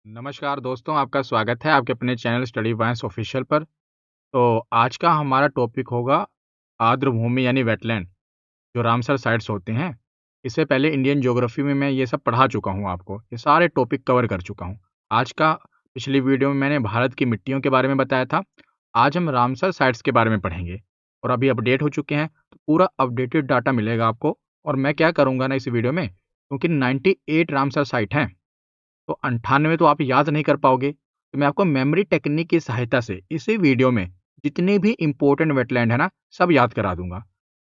नमस्कार दोस्तों, आपका स्वागत है आपके अपने चैनल स्टडी वाइन्स ऑफिशियल पर। तो आज का हमारा टॉपिक होगा आर्द्र भूमि यानी वेटलैंड, जो रामसर साइट्स होते हैं। इससे पहले इंडियन ज्योग्राफी में मैं ये सब पढ़ा चुका हूँ आपको, ये सारे टॉपिक कवर कर चुका हूँ। आज का पिछली वीडियो में मैंने भारत की मिट्टियों के बारे में बताया था। आज हम रामसर साइट्स के बारे में पढ़ेंगे और अभी अपडेट हो चुके हैं, तो पूरा अपडेटेड डाटा मिलेगा आपको। और मैं क्या करूँगा ना इस वीडियो में, क्योंकि 98 रामसर साइट हैं, तो 98 तो आप याद नहीं कर पाओगे, तो मैं आपको मेमोरी टेक्निक की सहायता से इसी वीडियो में जितने भी इम्पोर्टेंट वेटलैंड है ना, सब याद करा दूंगा।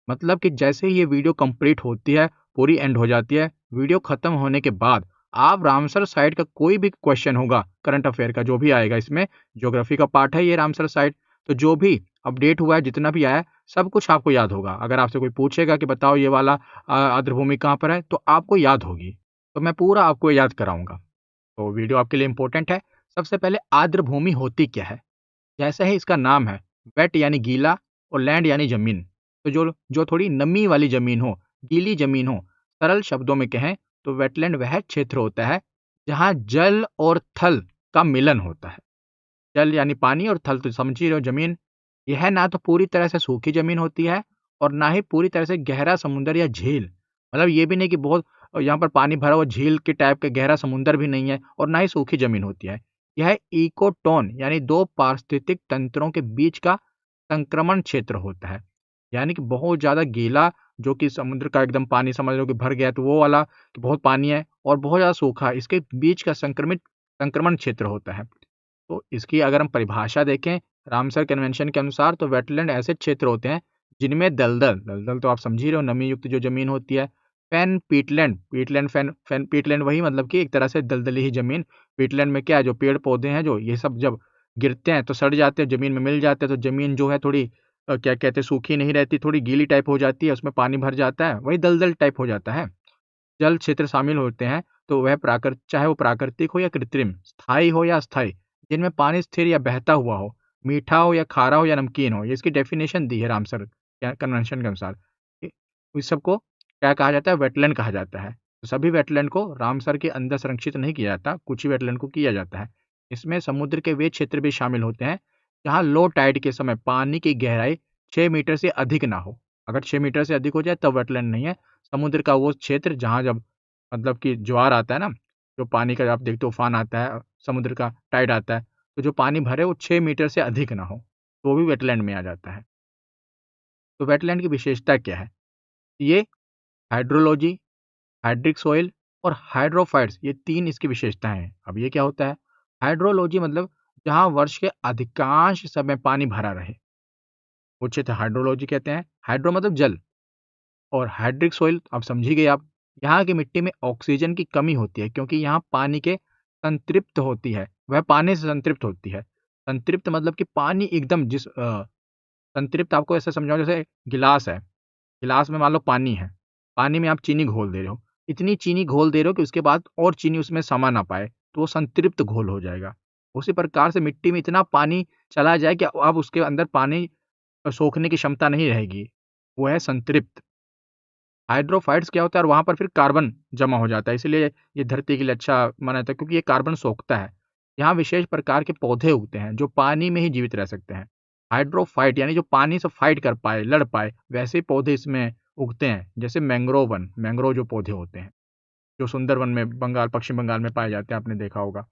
मतलब कि जैसे ही ये वीडियो कंप्लीट होती है, पूरी एंड हो जाती है, वीडियो खत्म होने के बाद आप रामसर साइट का कोई भी क्वेश्चन होगा, करंट अफेयर का जो भी आएगा, इसमें ज्योग्राफी का पार्ट है ये रामसर साइट, तो जो भी अपडेट हुआ है, जितना भी आया है, सब कुछ आपको याद होगा। अगर आपसे कोई पूछेगा कि बताओ ये वाला आर्द्रभूमि कहाँ पर है, तो आपको याद होगी। तो मैं पूरा आपको याद कराऊंगा। तो वीडियो आपके लिए इम्पोर्टेंट है। सबसे पहले आर्द्र भूमि होती क्या है? जैसा ही इसका नाम है, वेट यानी गीला और लैंड यानी ज़मीन। तो जो जो थोड़ी नमी वाली ज़मीन हो, गीली ज़मीन हो, सरल शब्दों में कहें तो वेटलैंड वह क्षेत्र होता है जहाँ जल और थल का मिलन होता है। जल यानी पानी और थल तो समझ ही रहे हो ज़मीन। यह ना तो पूरी तरह से सूखी ज़मीन होती है और ना ही पूरी तरह से गहरा समुद्र या झील। मतलब ये भी नहीं कि बहुत यहाँ पर पानी भरा हुआ झील के टाइप का गहरा समुद्र भी नहीं है और ना ही सूखी ज़मीन होती है। यह इकोटोन यानी 2 पारिस्थितिक तंत्रों के बीच का संक्रमण क्षेत्र होता है। यानी कि बहुत ज़्यादा गीला, जो कि समुद्र का एकदम पानी समझ लो कि भर गया है, तो वो वाला कि बहुत पानी है, और बहुत ज़्यादा सूखा, इसके बीच का संक्रमण क्षेत्र होता है। तो इसकी अगर हम परिभाषा देखें रामसर कन्वेंशन के अनुसार, तो वेटलैंड ऐसे क्षेत्र होते हैं जिनमें दलदल दलदल तो आप समझ ही रहे हो, नमी युक्त जो जमीन होती है। फेन पीटलैंड पीटलैंड फेन फेन पीटलैंड वही, मतलब कि एक तरह से दलदली ही जमीन। पीटलैंड में क्या है, जो पेड़ पौधे हैं, जो ये सब जब गिरते हैं तो सड़ जाते हैं, जमीन में मिल जाते हैं, तो जमीन जो है थोड़ी क्या कहते हैं, सूखी नहीं रहती, थोड़ी गीली टाइप हो जाती है, उसमें पानी भर जाता है, वही दलदल टाइप हो जाता है। जल क्षेत्र शामिल होते हैं, तो वह चाहे वो प्राकृतिक हो या कृत्रिम, स्थायी हो या अस्थायी, जिनमें पानी स्थिर या बहता हुआ हो, मीठा हो या खारा हो या नमकीन हो। ये इसकी डेफिनेशन दी है रामसर कन्वेंशन के अनुसार। इस सबको क्या कहा जाता है, वेटलैंड कहा जाता है। तो सभी वेटलैंड को रामसर के अंदर संरक्षित नहीं किया जाता, कुछ ही वेटलैंड को किया जाता है। इसमें समुद्र के वे क्षेत्र भी शामिल होते हैं जहाँ लो टाइड के समय पानी की गहराई 6 मीटर से अधिक ना हो। अगर 6 मीटर से अधिक हो जाए तब वेटलैंड नहीं है। समुद्र का वो क्षेत्र जहाँ जब मतलब कि ज्वार आता है ना, जो पानी का आप देखते हो उफान आता है, समुद्र का टाइड आता है, तो जो पानी भरे वो 6 मीटर से अधिक ना हो, तो वो भी वेटलैंड में आ जाता है। तो वेटलैंड की विशेषता क्या है? ये हाइड्रोलॉजी, हाइड्रिक सॉइल और हाइड्रोफाइट्स, ये 3 इसकी विशेषताएं हैं। अब ये क्या होता है? हाइड्रोलॉजी मतलब जहाँ वर्ष के अधिकांश समय पानी भरा रहे, वो क्षेत्र हाइड्रोलॉजी कहते हैं। हाइड्रो मतलब जल, और हाइड्रिक सॉइल अब समझ ही गए आप। यहाँ की मिट्टी में ऑक्सीजन की कमी होती है क्योंकि यहाँ पानी के संतृप्त होती है, वह पानी से संतृप्त होती है। संतृप्त मतलब कि पानी एकदम संतृप्त आपको ऐसे समझाओ, जैसे गिलास है, गिलास में मान लो पानी है, पानी में आप चीनी घोल दे रहे हो, इतनी चीनी घोल दे रहे हो कि उसके बाद और चीनी उसमें समा ना पाए, तो वो संतृप्त घोल हो जाएगा। उसी प्रकार से मिट्टी में इतना पानी चला जाए कि अब उसके अंदर पानी सोखने की क्षमता नहीं रहेगी, वो है संतृप्त। हाइड्रोफाइट्स क्या होता है, और वहाँ पर फिर कार्बन जमा हो जाता है, इसलिए ये धरती के लिए अच्छा माना जाता है क्योंकि ये कार्बन सोखता है। यहाँ विशेष प्रकार के पौधे उगते हैं जो पानी में ही जीवित रह सकते हैं। हाइड्रोफाइट यानी जो पानी से फाइट कर पाए, लड़ पाए, वैसे पौधे इसमें उगते हैं, जैसे मैंग्रोव जो पौधे होते हैं, जो सुंदरवन में पश्चिम बंगाल में पाए जाते हैं, आपने देखा होगा,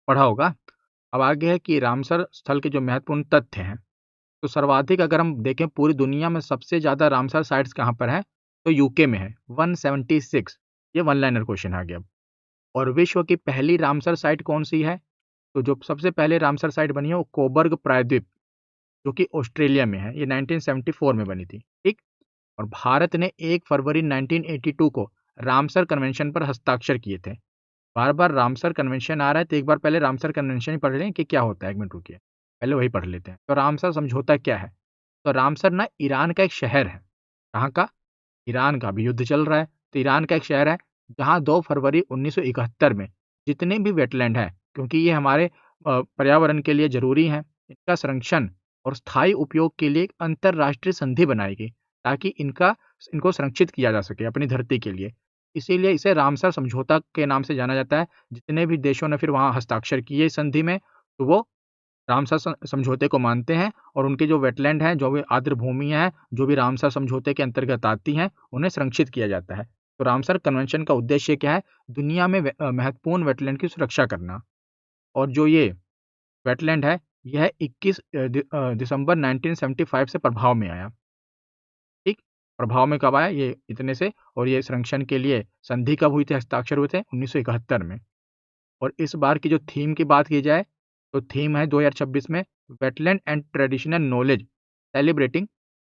पढ़ा होगा। अब आगे है कि रामसर स्थल के जो महत्वपूर्ण तथ्य हैं, तो सर्वाधिक अगर हम देखें पूरी दुनिया में सबसे ज़्यादा रामसर साइट्स कहाँ पर हैं, तो यूके में है, 176। ये वन लाइनर क्वेश्चन आ गया। और विश्व की पहली रामसर साइट कौन सी है? तो जो सबसे पहले रामसर साइट बनी है वो कोबर्ग प्रायद्वीप, जो कि ऑस्ट्रेलिया में है, ये 1974 में बनी थी, ठीक। और भारत ने 1 फरवरी 1982 को रामसर कन्वेंशन पर हस्ताक्षर किए थे। बार बार रामसर कन्वेंशन आ रहा है, तो एक बार पहले रामसर कन्वेंशन ही पढ़ लें कि क्या होता है, 1 मिनट रुकिए, पहले वही पढ़ लेते हैं। तो रामसर समझौता क्या है? तो रामसर ना ईरान का एक शहर है। कहाँ का? ईरान का। अभी युद्ध चल रहा है, तो ईरान का एक शहर है जहाँ 2 फरवरी 1971 में जितने भी वेटलैंड हैं, क्योंकि ये हमारे पर्यावरण के लिए ज़रूरी हैं, इनका संरक्षण और स्थायी उपयोग के लिए एक अंतर्राष्ट्रीय संधि बनाई गई ताकि इनको संरक्षित किया जा सके अपनी धरती के लिए। इसीलिए इसे रामसर समझौता के नाम से जाना जाता है। जितने भी देशों ने फिर वहाँ हस्ताक्षर किए इस संधि में, तो वो रामसर समझौते को मानते हैं और उनके जो वेटलैंड हैं, जो भी आर्द्र भूमियाँ हैं, जो भी रामसर समझौते के अंतर्गत आती हैं, उन्हें संरक्षित किया जाता है। तो रामसर कन्वेंशन का उद्देश्य क्या है? दुनिया में महत्वपूर्ण वेटलैंड की सुरक्षा करना। और जो ये वेटलैंड है, यह 21 दिसंबर 1975 से प्रभाव में आया। ठीक? प्रभाव में कब आया? ये इतने से। और ये संरक्षण के लिए संधि कब हुई थी, हस्ताक्षर हुए थे? 1971 में। और इस बार की जो थीम की बात की जाए, तो थीम है 2026 में wetland and traditional knowledge celebrating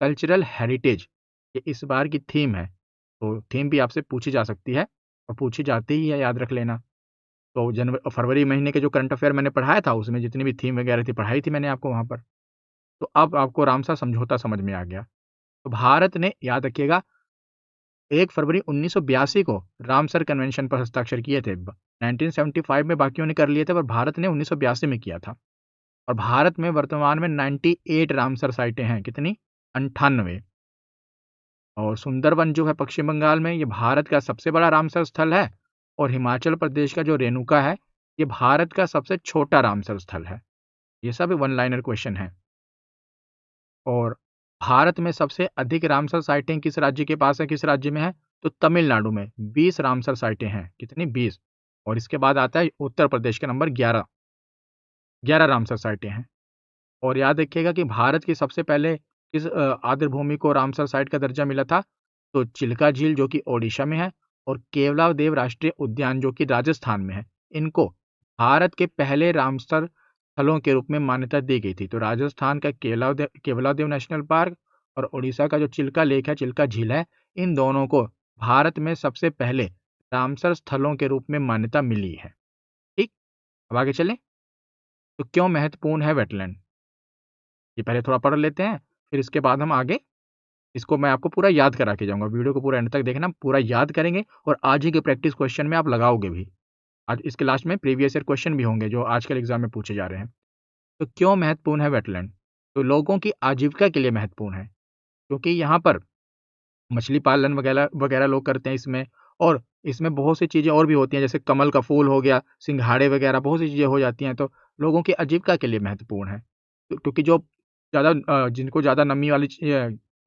cultural heritage. ये इस बार की थीम है। तो थीम भी आपसे पूछी जा सकती है और पूछी जाती ही है, याद रख लेना। तो फरवरी महीने के जो करंट अफेयर मैंने पढ़ाया था, उसमें जितनी भी थीम वगैरह थी, पढ़ाई थी मैंने आपको वहाँ पर। तो अब आपको रामसर समझौता समझ में आ गया। तो भारत ने, याद रखिएगा, 1 फरवरी 1982 को रामसर कन्वेंशन पर हस्ताक्षर किए थे। 1975 में बाकियों ने कर लिए थे, पर भारत ने 1982 में किया था। और भारत में वर्तमान में 98 रामसर साइटें हैं। कितनी? 98। और सुंदरवन जो है पश्चिम बंगाल में, ये भारत का सबसे बड़ा रामसर स्थल है। और हिमाचल प्रदेश का जो रेणुका है, ये भारत का सबसे छोटा रामसर स्थल है। ये सब वन लाइनर क्वेश्चन है। और भारत में सबसे अधिक रामसर साइटें किस राज्य के पास है, किस राज्य में है? तो तमिलनाडु में 20 रामसर साइटें हैं। कितनी? 20। और इसके बाद आता है उत्तर प्रदेश के नंबर 11। 11 रामसर साइटें हैं। और याद रखिएगा कि भारत की सबसे पहले किस आर्द्र भूमि को रामसर साइट का दर्जा मिला था? तो चिल्का झील, जो कि ओडिशा में है, और केवलादेव राष्ट्रीय उद्यान, जो कि राजस्थान में है। इनको भारत के पहले रामसर स्थलों के रूप में मान्यता दी गई थी। तो राजस्थान का केवलादेव नेशनल पार्क और उड़ीसा का जो चिल्का लेक है, चिल्का झील है, इन दोनों को भारत में सबसे पहले रामसर स्थलों के रूप में मान्यता मिली है। ठीक, अब आगे चलें। तो क्यों महत्वपूर्ण है वेटलैंड? ये पहले थोड़ा पढ़ लेते हैं, फिर इसके बाद हम आगे इसको मैं आपको पूरा याद करा के जाऊंगा। वीडियो को पूरा एंड तक देखना, पूरा याद करेंगे और आज ही के प्रैक्टिस क्वेश्चन में आप लगाओगे भी। आज इसके लास्ट में प्रीवियस ईयर क्वेश्चन भी होंगे जो आजकल एग्जाम में पूछे जा रहे हैं। तो क्यों महत्वपूर्ण है वेटलैंड? तो लोगों की आजीविका के लिए महत्वपूर्ण है, क्योंकि यहाँ पर मछली पालन वगैरह वगैरह लोग करते हैं इसमें। और इसमें बहुत सी चीज़ें और भी होती हैं, जैसे कमल का फूल हो गया, सिंघाड़े वगैरह, बहुत सी चीज़ें हो जाती हैं। तो लोगों की आजीविका के लिए महत्वपूर्ण है। क्योंकि जो जिनको ज़्यादा नमी वाली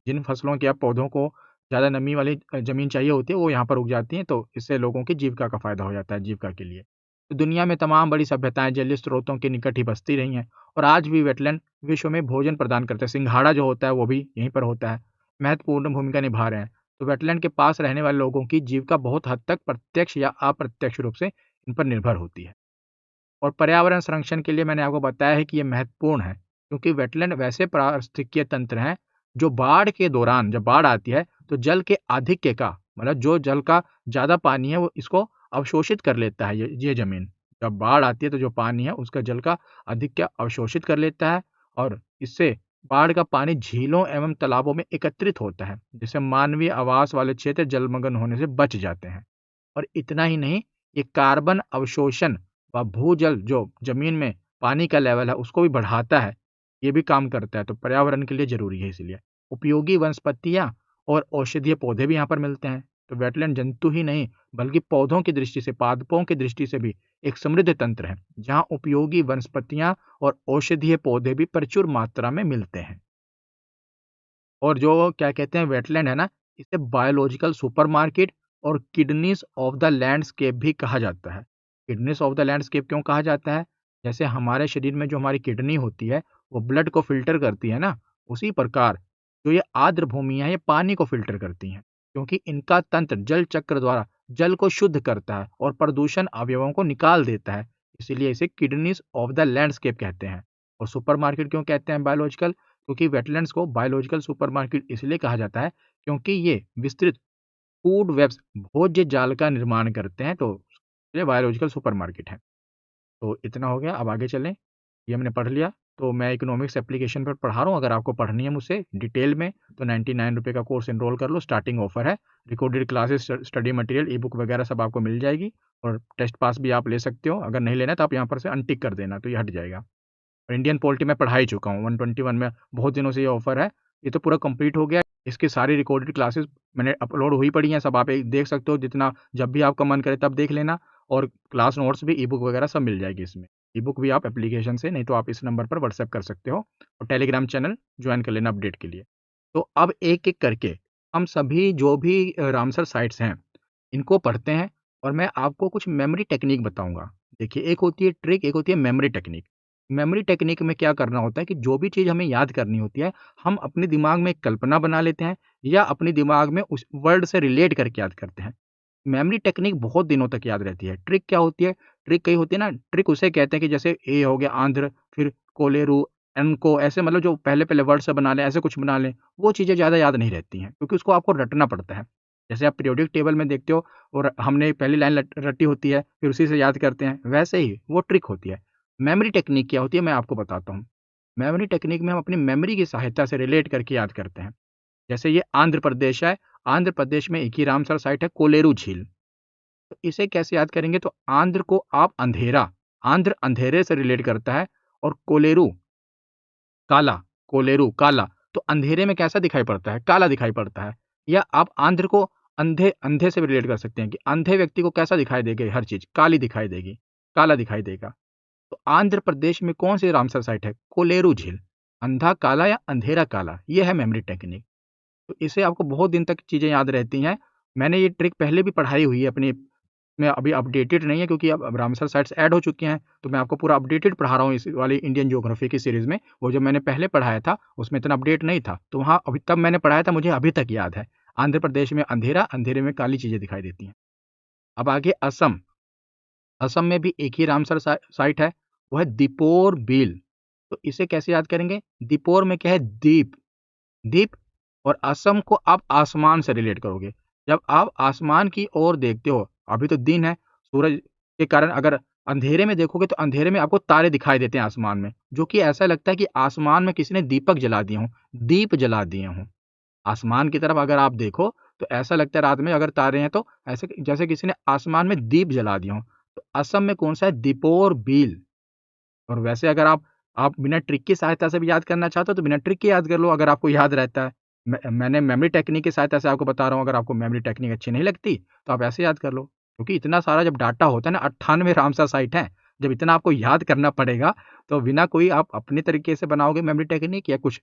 जिन फसलों के या पौधों को ज़्यादा नमी वाली ज़मीन चाहिए होती है, वो यहाँ पर उग जाती हैं। तो इससे लोगों की जीविका का फ़ायदा हो जाता है, जीविका के लिए। तो दुनिया में तमाम बड़ी सभ्यताएं जलीय स्रोतों के निकट ही बसती रही हैं और आज भी वेटलैंड विश्व में भोजन प्रदान करते हैं। सिंघाड़ा जो होता है वो भी यहीं पर होता है, महत्वपूर्ण भूमिका निभा रहे हैं। तो वेटलैंड के पास रहने वाले लोगों की जीविका बहुत हद तक प्रत्यक्ष या अप्रत्यक्ष रूप से इन पर निर्भर होती है। और पर्यावरण संरक्षण के लिए मैंने आपको बताया है कि ये महत्वपूर्ण है, क्योंकि वेटलैंड वैसे पारिस्थितिकीय तंत्र हैं जो बाढ़ के दौरान, जब बाढ़ आती है, तो जल के आधिक्य का, मतलब जो जल का ज़्यादा पानी है, वो इसको अवशोषित कर लेता है। ये ज़मीन जब बाढ़ आती है, तो जो पानी है उसका जल का आधिक्य अवशोषित कर लेता है और इससे बाढ़ का पानी झीलों एवं तालाबों में एकत्रित होता है, जिससे मानवीय आवास वाले क्षेत्र जलमग्न होने से बच जाते हैं। और इतना ही नहीं, ये कार्बन अवशोषण व भूजल, जो जमीन में पानी का लेवल है, उसको भी बढ़ाता है। ये भी काम करता है, तो पर्यावरण के लिए जरूरी है। इसलिए उपयोगी वनस्पतियां और औषधीय पौधे भी यहाँ पर मिलते हैं। तो वेटलैंड जंतु ही नहीं, बल्कि पौधों की दृष्टि से, पादपों की दृष्टि से भी एक समृद्ध तंत्र है, जहाँ उपयोगी वनस्पतियां और औषधीय पौधे भी प्रचुर मात्रा में मिलते हैं। और जो क्या कहते हैं, वेटलैंड है ना, इसे बायोलॉजिकल सुपरमार्केट और किडनीज ऑफ द लैंडस्केप भी कहा जाता है। किडनीज ऑफ द लैंडस्केप क्यों कहा जाता है? जैसे हमारे शरीर में जो हमारी किडनी होती है, वो ब्लड को फिल्टर करती है ना, उसी प्रकार जो ये आर्द्र भूमियां हैं, ये पानी को फिल्टर करती हैं, क्योंकि इनका तंत्र जल चक्र द्वारा जल को शुद्ध करता है और प्रदूषण अवयवों को निकाल देता है। इसीलिए इसे किडनीज ऑफ द लैंडस्केप कहते हैं। और सुपरमार्केट क्यों कहते हैं बायोलॉजिकल? क्योंकि वेटलैंड्स को बायोलॉजिकल सुपरमार्केट इसलिए कहा जाता है क्योंकि ये विस्तृत फूड वेब्स, भोज्य जाल का निर्माण करते हैं। तो ये बायोलॉजिकल सुपरमार्केट है। तो इतना हो गया, अब आगे चलें। ये हमने पढ़ लिया। तो मैं इकोनॉमिक्स एप्लीकेशन पर पढ़ा रहा हूँ, अगर आपको पढ़नी है मुझसे डिटेल में, तो 99 रुपये का कोर्स एनरोल कर लो, स्टार्टिंग ऑफर है। रिकॉर्डेड क्लासेस, स्टडी मटेरियल, ई बुक वगैरह सब आपको मिल जाएगी और टेस्ट पास भी आप ले सकते हो। अगर नहीं लेना तो आप यहाँ पर से अनटिक कर देना, तो ये हट जाएगा। और इंडियन पॉलिटी में पढ़ा ही चुका हूँ, 121 में बहुत दिनों से ये ऑफर है। ये तो पूरा कंप्लीट हो गया। इसकी सारी रिकॉर्डेड क्लासेस मैंने अपलोड हुई पड़ी हैं, सब आप देख सकते हो, जितना जब भी आपका मन करे तब देख लेना। और क्लास नोट्स भी ई बुक वगैरह सब मिल जाएगी इसमें। ई बुक भी आप एप्लीकेशन से, नहीं तो आप इस नंबर पर व्हाट्सएप कर सकते हो, और टेलीग्राम चैनल ज्वाइन कर लेना अपडेट के लिए। तो अब एक एक करके हम सभी जो भी रामसर साइट्स हैं इनको पढ़ते हैं, और मैं आपको कुछ मेमोरी टेक्निक बताऊंगा। देखिए, एक होती है ट्रिक, एक होती है मेमोरी टेक्निक। मेमोरी टेक्निक में क्या करना होता है कि जो भी चीज़ हमें याद करनी होती है, हम अपने दिमाग में एक कल्पना बना लेते हैं, या अपने दिमाग में उस वर्ड से रिलेट करके याद करते हैं। मेमोरी टेक्निक बहुत दिनों तक याद रहती है। ट्रिक क्या होती है? ट्रिक कही होती है ना, ट्रिक उसे कहते हैं कि जैसे ए हो गया आंध्र, फिर कोलेरू, एनको, ऐसे मतलब जो पहले-पहले वर्ड से बना लें, ऐसे कुछ बना लें, वो चीज़ें ज़्यादा याद नहीं रहती हैं, क्योंकि उसको आपको रटना पड़ता है। जैसे आप पीरियोडिक टेबल में देखते हो, और हमने पहली लाइन रटी होती है, फिर उसी से याद करते हैं, वैसे ही वो ट्रिक होती है। मेमोरी टेक्निक क्या होती है, मैं आपको बताता हूँ। मेमोरी टेक्निक में हम अपनी मेमोरी की सहायता से रिलेट करके याद करते हैं। जैसे ये आंध्र प्रदेश है, आंध्र प्रदेश में एक ही रामसर साइट है, कोलेरू झील। तो इसे कैसे याद करेंगे? तो आंध्र को आप अंधेरा, आंध्र अंधेरे से रिलेट करता है, और कोलेरू काला, कोलेरू काला, तो अंधेरे में कैसा दिखाई पड़ता है? काला दिखाई पड़ता है। या आप आंध्र को अंधे अंधे से भी रिलेट कर सकते हैं कि अंधे व्यक्ति को कैसा दिखाई देगी? हर चीज काली दिखाई देगी, काला दिखाई देगा। तो आंध्र प्रदेश में कौन सी रामसर साइट है? कोलेरू झील। अंधा काला या अंधेरा काला, ये है मेमोरी टेक्निक। तो इससे आपको बहुत दिन तक चीज़ें याद रहती हैं। मैंने ये ट्रिक पहले भी पढ़ाई हुई है अपनी, मैं अभी अपडेटेड नहीं है, क्योंकि अब रामसर साइट्स ऐड हो चुके हैं, तो मैं आपको पूरा अपडेटेड पढ़ा रहा हूँ इस वाली इंडियन ज्योग्राफी की सीरीज़ में। वो जब मैंने पहले पढ़ाया था, उसमें इतना अपडेट नहीं था, तो वहाँ अभी तब मैंने पढ़ाया था, मुझे अभी तक याद है। आंध्र प्रदेश में अंधेरा, अंधेरे में काली चीज़ें दिखाई देती हैं। अब आगे असम। असम में भी एक ही रामसर साइट है, वो है दीपोर बील। तो इसे कैसे याद करेंगे? दीपोर में क्या है? दीप, दीप। और असम को आप आसमान से रिलेट करोगे। जब आप आसमान की ओर देखते हो, अभी तो दिन है, सूरज के कारण अगर अंधेरे में देखोगे तो अंधेरे में आपको तारे दिखाई देते हैं आसमान में, जो कि ऐसा लगता है कि आसमान में किसी ने दीपक जला दिए हों, दीप जला दिए हों। आसमान की तरफ अगर आप देखो तो ऐसा लगता है रात में अगर तारे हैं तो ऐसे जैसे किसी ने आसमान में दीप जला दिए हों। तो असम में कौन सा है? दीपोर बील। और वैसे अगर आप बिना ट्रिक की सहायता से भी याद करना चाहते हो तो बिना ट्रिक के याद कर लो, अगर आपको याद रहता है। मैंने मेमोरी टेक्निक की सहायता से आपको बता रहा हूँ, अगर आपको मेमोरी टेक्निक अच्छी नहीं लगती तो आप ऐसे याद कर लो, क्योंकि इतना सारा जब डाटा होता है ना, 98 रामसर साइट है, जब इतना आपको याद करना पड़ेगा, तो बिना कोई आप अपने तरीके से बनाओगे मेमोरी टेक्निक या कुछ,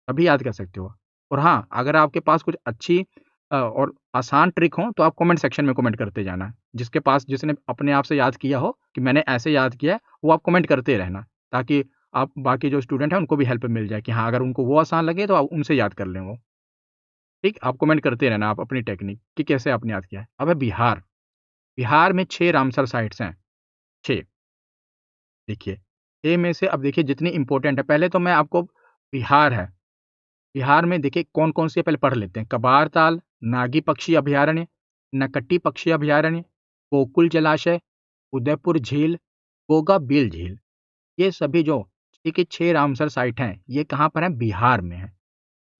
तभी याद कर सकते हो। और हाँ, अगर आपके पास कुछ अच्छी और आसान ट्रिक हो तो आप कमेंट सेक्शन में कमेंट करते जाना। जिसके पास, जिसने अपने आप से याद किया हो कि मैंने ऐसे याद किया है, वो आप कमेंट करते रहना, ताकि आप बाकी जो स्टूडेंट हैं उनको भी हेल्प मिल जाए कि हाँ, अगर उनको वो आसान लगे तो आप उनसे याद कर लें वो। ठीक, आप कमेंट करते रहना आप अपनी टेक्निक कि कैसे आपने याद किया है। अब है बिहार। बिहार में 6 रामसर साइट्स हैं, 6। देखिए, 6 में से अब देखिए जितनी इम्पोर्टेंट है, पहले तो मैं आपको बिहार है, बिहार में देखिए कौन-कौन सी है पहले पढ़ लेते हैं। कबार ताल, नागी पक्षी अभयारण्य, नकटी पक्षी अभयारण्य, गोकुल जलाशय, उदयपुर झील, गोगा बील झील। ये सभी जो ठीक है 6 रामसर साइट हैं, ये कहाँ पर हैं? बिहार में हैं।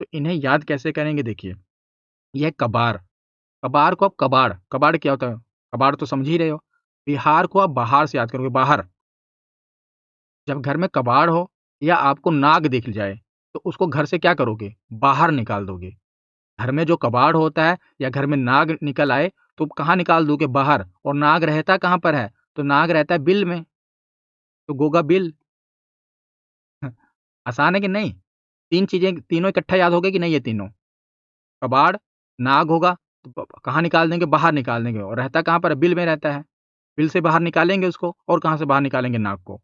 तो इन्हें याद कैसे करेंगे? देखिए, ये कबार, कबार को आप कबाड़, कबाड़ क्या होता है? कबाड़ तो समझ ही रहे हो। बिहार को आप बाहर से याद करोगे, बाहर। जब घर में कबाड़ हो या आपको नाग दिख जाए, तो उसको घर से क्या करोगे? बाहर निकाल दोगे। घर में जो कबाड़ होता है या घर में नाग निकल आए तो कहाँ निकाल दोगे? बाहर। और नाग रहता कहाँ पर है? तो नाग रहता है बिल में, तो गोगा बिल। आसान है कि नहीं? 3 चीज़ें, तीनों इकट्ठा याद हो गए कि नहीं ये तीनों? कबाड़, नाग होगा तो कहाँ निकाल देंगे? बाहर निकाल देंगे। और रहता कहाँ पर है? बिल में रहता है। बिल से बाहर निकालेंगे उसको, और कहाँ से बाहर निकालेंगे? नाग को।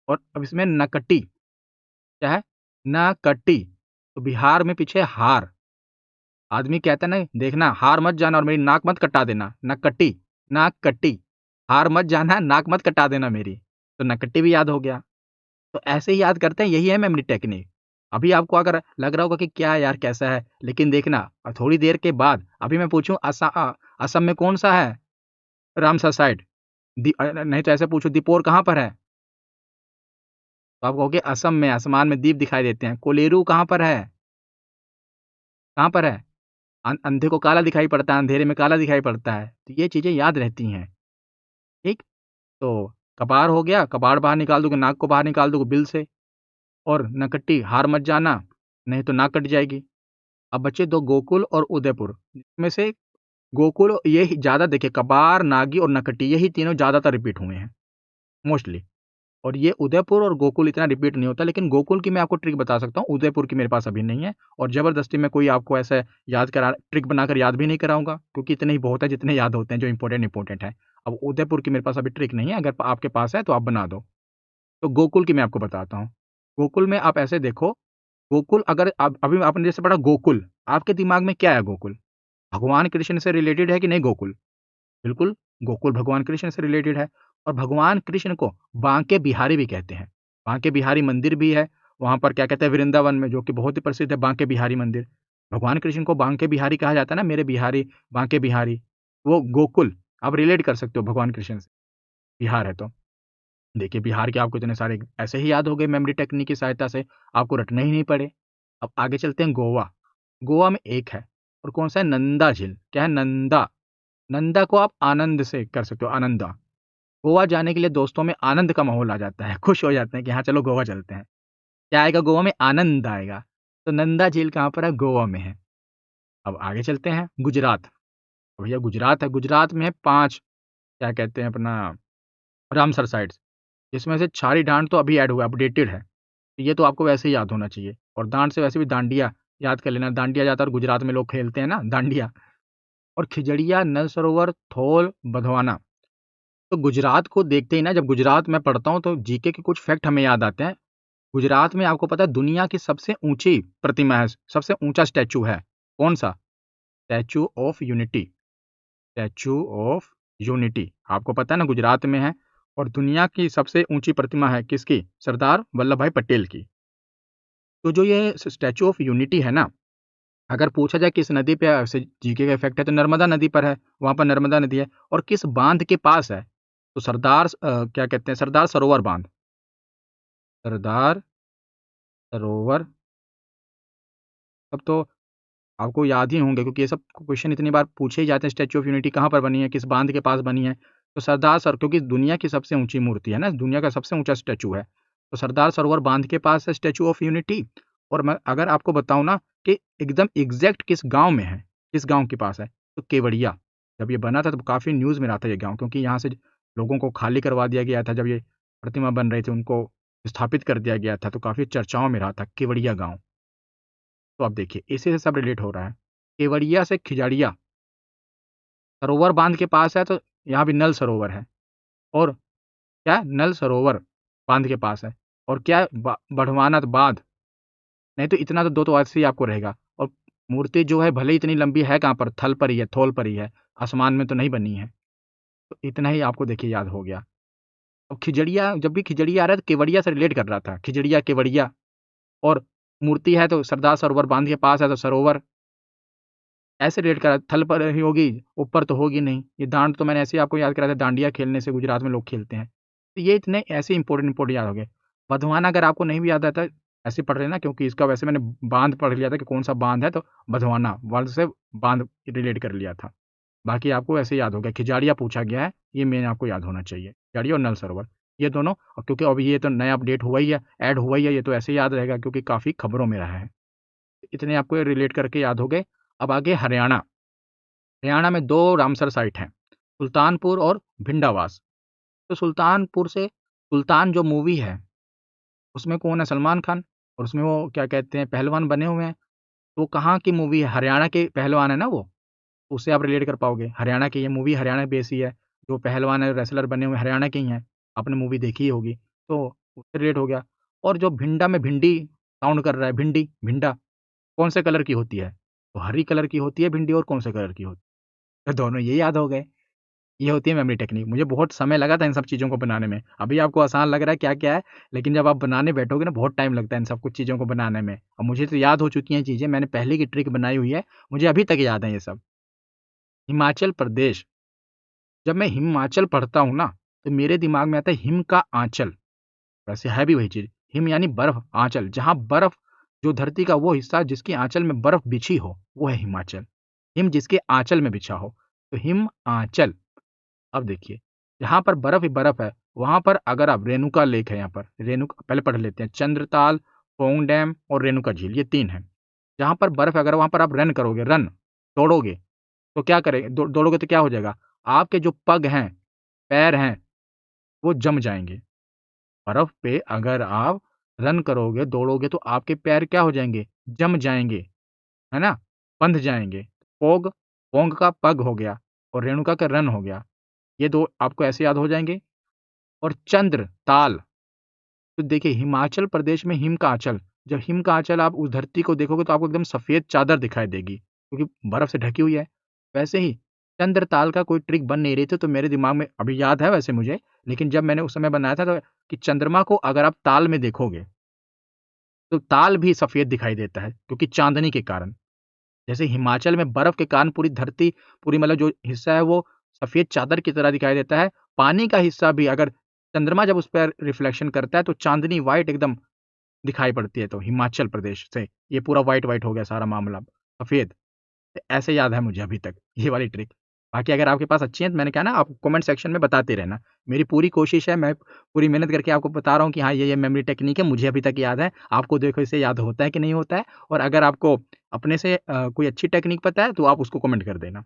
और अब इसमें नकटी, क्या है? नकटी। तो बिहार में पीछे हार। आदमी कहता है ना, देखना हार मत जाना और मेरी नाक मत कटा देना, नकटी, नाक कटी। हार मत जाना, नाक मत कटा देना मेरी। तो नकटी भी याद हो गया। तो ऐसे ही याद करते हैं, यही है मेमोरी टेक्निक। अभी आपको अगर लग रहा होगा कि क्या यार कैसा है, लेकिन देखना थोड़ी देर के बाद अभी मैं पूछूं असम में कौन सा है रामसर साइट? नहीं तो ऐसे पूछो दीपोर कहाँ पर है, तो आप कहोगे असम में, आसमान में दीप दिखाई देते हैं। कोलेरू कहाँ पर है? कहाँ पर है? अंधे को काला दिखाई पड़ता है, अंधेरे में काला दिखाई पड़ता है। तो ये चीजें याद रहती हैं। ठीक, तो कपार हो गया, कपाड़ बाहर निकाल दोगे, नाक को बाहर निकाल दोगे बिल से। और नकट्टी, हार मत जाना, नहीं तो नाक कट जाएगी। अब बचे दो गोकुल और उदयपुर, जिसमें से गोकुल ये ज़्यादा देखिए, कबार, नागी और नकटी यही तीनों ज़्यादातर रिपीट हुए हैं मोस्टली। और ये उदयपुर और गोकुल इतना रिपीट नहीं होता, लेकिन गोकुल की मैं आपको ट्रिक बता सकता हूँ, उदयपुर की मेरे पास अभी नहीं है। और ज़बरदस्ती मैं कोई आपको ऐसा याद करा ट्रिक बनाकर याद भी नहीं कराऊँगा, क्योंकि इतने ही बहुत है जितने याद होते हैं जो इम्पोर्टेंट है। अब उदयपुर की मेरे पास अभी ट्रिक नहीं है, अगर आपके पास है तो आप बना दो। तो गोकुल की मैं आपको बताता हूँ। गोकुल में आप ऐसे देखो, गोकुल अगर आप अभी आपने जैसे पढ़ा गोकुल, आपके दिमाग में क्या है गोकुल? भगवान कृष्ण से रिलेटेड है कि नहीं गोकुल? बिल्कुल, गोकुल भगवान कृष्ण से रिलेटेड है। और भगवान कृष्ण को बांके बिहारी भी कहते हैं। बांके बिहारी मंदिर भी है वहाँ पर, क्या कहते हैं, वृंदावन में, जो कि बहुत ही प्रसिद्ध है बांके बिहारी मंदिर। भगवान कृष्ण को बांके बिहारी कहा जाता है ना, मेरे बिहारी, बांके बिहारी। वो गोकुल आप रिलेट कर सकते हो भगवान कृष्ण से, बिहार है तो। देखिए, बिहार के आपको इतने सारे ऐसे ही याद हो गए मेमोरी टेक्निक की सहायता से, आपको रटने ही नहीं पड़े। अब आगे चलते हैं गोवा। गोवा में एक है, और कौन सा है? नंदा झील। क्या है? नंदा। नंदा को आप आनंद से कर सकते हो, आनंदा। गोवा जाने के लिए दोस्तों में आनंद का माहौल आ जाता है, खुश हो जाते हैं कि हाँ चलो गोवा चलते हैं। क्या आएगा गोवा में? आनंद आएगा। तो नंदा झील कहाँ पर है? गोवा में है। अब आगे चलते हैं गुजरात। तो भैया गुजरात है, गुजरात में है 5, क्या कहते हैं अपना, रामसर साइट्स। इसमें से छारी डांड तो अभी ऐड हुआ, अपडेटेड है। तो ये तो आपको वैसे ही याद होना चाहिए। और डांड से वैसे भी डांडिया याद कर लेना, डांडिया ज़्यादातर गुजरात में लोग खेलते हैं ना, डांडिया। और खिजड़िया, नल सरोवर, थोल, बधवाना। तो गुजरात को देखते ही ना, जब गुजरात में पढ़ता हूँ तो जीके के कुछ फैक्ट हमें याद आते हैं। गुजरात में आपको पता है दुनिया की सबसे ऊंची प्रतिमा है, सबसे ऊंचा स्टैचू है, कौन सा? Statue of unity. Statue of unity आपको पता है ना, गुजरात में है। और दुनिया की सबसे ऊंची प्रतिमा है किसकी? सरदार वल्लभ भाई पटेल की। तो जो ये स्टैचू ऑफ यूनिटी है ना, अगर पूछा जाए किस नदी पे जीके का इफेक्ट है, तो नर्मदा नदी पर है। वहां पर नर्मदा नदी है। और किस बांध के पास है? तो सरदार क्या कहते हैं, सरदार सरोवर बांध। सरदार सरोवर। अब तो आपको याद ही होंगे, क्योंकि ये सब क्वेश्चन इतनी बार पूछे ही जाते हैं। स्टैचू ऑफ यूनिटी कहाँ पर बनी है, किस बांध के पास बनी है? तो सरदार सर, क्योंकि दुनिया की सबसे ऊंची मूर्ति है ना, दुनिया का सबसे ऊंचा स्टैचू है। तो सरदार सरोवर बांध के पास है स्टैचू ऑफ यूनिटी। और मैं अगर आपको बताऊं ना कि एकदम एग्जैक्ट किस गांव में है, किस गांव के पास है, तो केवड़िया। जब ये बना था तो काफ़ी न्यूज़ में रहा था ये गांव, क्योंकि यहाँ से लोगों को खाली करवा दिया गया था। जब ये प्रतिमा बन रही थी उनको स्थापित कर दिया गया था, तो काफ़ी चर्चाओं में रहा था केवड़िया गांव। तो अब देखिए, इसी से सब रिलेट हो रहा है। केवड़िया से खिजड़िया सरोवर बांध के पास है, तो यहाँ भी नल सरोवर है। और क्या है? नल सरोवर बांध के पास है। और क्या है? बढ़वाना बांध। नहीं तो इतना तो दो तो ऐसे ही आपको रहेगा। और मूर्ति जो है भले ही इतनी लंबी है, कहाँ पर? थल पर ही है, थोल पर ही है, आसमान में तो नहीं बनी है। तो इतना ही आपको देखिए याद हो गया। अब खिजड़िया, जब भी खिजड़िया आ रहा है तो केवड़िया से रिलेट कर रहा था, खिजड़िया केवड़िया। और मूर्ति है तो सरदार सरोवर बांध के पास है, तो सरोवर ऐसे रेट करा, थल पर ही होगी, ऊपर तो होगी नहीं। ये डांड तो मैंने ऐसे ही आपको याद कराया था, डांडिया खेलने से गुजरात में लोग खेलते हैं। तो ये इतने ऐसे इंपॉर्टेंट याद हो गए। बधवाना अगर आपको नहीं भी याद आता, ऐसे पढ़ लेना, क्योंकि इसका वैसे मैंने बांध पढ़ लिया था कि कौन सा बांध है, तो बधवाना वर्ड से बांध रिलेट कर लिया था। बाकी आपको ऐसे याद हो गया। खिजाड़िया पूछा गया है, ये मेन आपको याद होना चाहिए, खिजाड़िया और नल सरोवर, ये दोनों। और क्योंकि अभी ये तो नया अपडेट हुआ ही है, ऐड हुआ ही है, ये तो ऐसे याद रहेगा क्योंकि काफ़ी खबरों में रहा है। इतने आपको रिलेट करके याद हो गए। अब आगे हरियाणा। हरियाणा में 2 रामसर साइट हैं, सुल्तानपुर और भिंडावास। तो सुल्तानपुर से, सुल्तान जो मूवी है, उसमें कौन है? सलमान खान। और उसमें वो क्या कहते हैं, पहलवान बने हुए हैं। तो वो कहाँ की मूवी है? हरियाणा के पहलवान है ना वो, उससे आप रिलेट कर पाओगे। हरियाणा की ये मूवी हरियाणा बेस ही है। जो पहलवान है, रेसलर बने हुए हरियाणा के ही हैं। आपने मूवी देखी ही होगी, तो उससे रिलेट हो गया। और जो भिंडा में भिंडी साउंड कर रहा है, भिंडी, भिंडा कौन से कलर की होती है? तो हरी कलर की होती है भिंडी। और कौन से कलर की होती है? तो दोनों ये याद हो गए। ये होती है मेमोरी टेक्निक। मुझे बहुत समय लगा था इन सब चीज़ों को बनाने में। अभी आपको आसान लग रहा है क्या-क्या है, लेकिन जब आप बनाने बैठोगे ना, बहुत टाइम लगता है इन सब कुछ चीज़ों को बनाने में। और मुझे तो याद हो चुकी हैं चीज़ें, मैंने पहले की ट्रिक बनाई हुई है, मुझे अभी तक याद है ये सब। हिमाचल प्रदेश, जब मैं हिमाचल पढ़ता हूँ ना, तो मेरे दिमाग में आता है हिम का आँचल। वैसे है भी वही चीज़। हिम यानी बर्फ़, आँचल, जहाँ बर्फ़, जो धरती का वो हिस्सा जिसकी आँचल में बर्फ़ बिछी हो, वो है हिमाचल। हिम जिसके आँचल में बिछा हो, तो हिम आँचल। अब देखिए, जहाँ पर बर्फ ही बर्फ है, वहाँ पर अगर आप, रेणुका लेक है यहाँ पर, रेणुका पहले पढ़ लेते हैं। चंद्रताल, पोंग डैम और रेणुका झील, ये 3 हैं। जहाँ पर बर्फ़ अगर वहाँ पर आप रन करोगे, दौड़ोगे, तो क्या करें दौड़ोगे तो क्या हो जाएगा? आपके जो पग हैं, पैर हैं, वो जम जाएँगे। बर्फ़ पे अगर आप रन करोगे, दौड़ोगे तो आपके पैर क्या हो जाएँगे? जम जाएँगे, है ना? बंध जाएँगे। पोग पोंग का पग हो गया और रेणुका का रन हो गया। ये 2 आपको ऐसे याद हो जाएँगे। और चंद्र, ताल, तो देखिए हिमाचल प्रदेश में हिम का आँचल, जब हिम का आँचल आप उस धरती को देखोगे तो आपको एकदम सफ़ेद चादर दिखाई देगी, क्योंकि बर्फ़ से ढकी हुई है। वैसे ही चंद्र ताल का कोई ट्रिक बन नहीं रही थी, तो मेरे दिमाग में अभी याद है वैसे मुझे, लेकिन जब मैंने उस समय बनाया था तो कि चंद्रमा को अगर आप ताल में देखोगे, तो ताल भी सफ़ेद दिखाई देता है, क्योंकि चाँदनी के कारण। जैसे हिमाचल में बर्फ़ के कारण पूरी धरती, पूरी मतलब जो हिस्सा है वो सफ़ेद चादर की तरह दिखाई देता है। पानी का हिस्सा भी अगर चंद्रमा जब उस पर रिफ्लेक्शन करता है तो चाँदनी व्हाइट एकदम दिखाई पड़ती है, तो हिमाचल प्रदेश से ये पूरा व्हाइट-व्हाइट हो गया सारा मामला, सफ़ेद। तो ऐसे याद है मुझे अभी तक ये वाली ट्रिक। बाकी अगर आपके पास अच्छी है तो मैंने कहा ना, आप कमेंट सेक्शन में बताते रहना। मेरी पूरी कोशिश है, मैं पूरी मेहनत करके आपको बता रहा हूँ कि हाँ, ये मेमोरी टेक्निक है, मुझे अभी तक याद है। आपको देखो इसे याद होता है कि नहीं होता है, और अगर आपको अपने से कोई अच्छी टेक्निक पता है तो आप उसको कमेंट कर देना।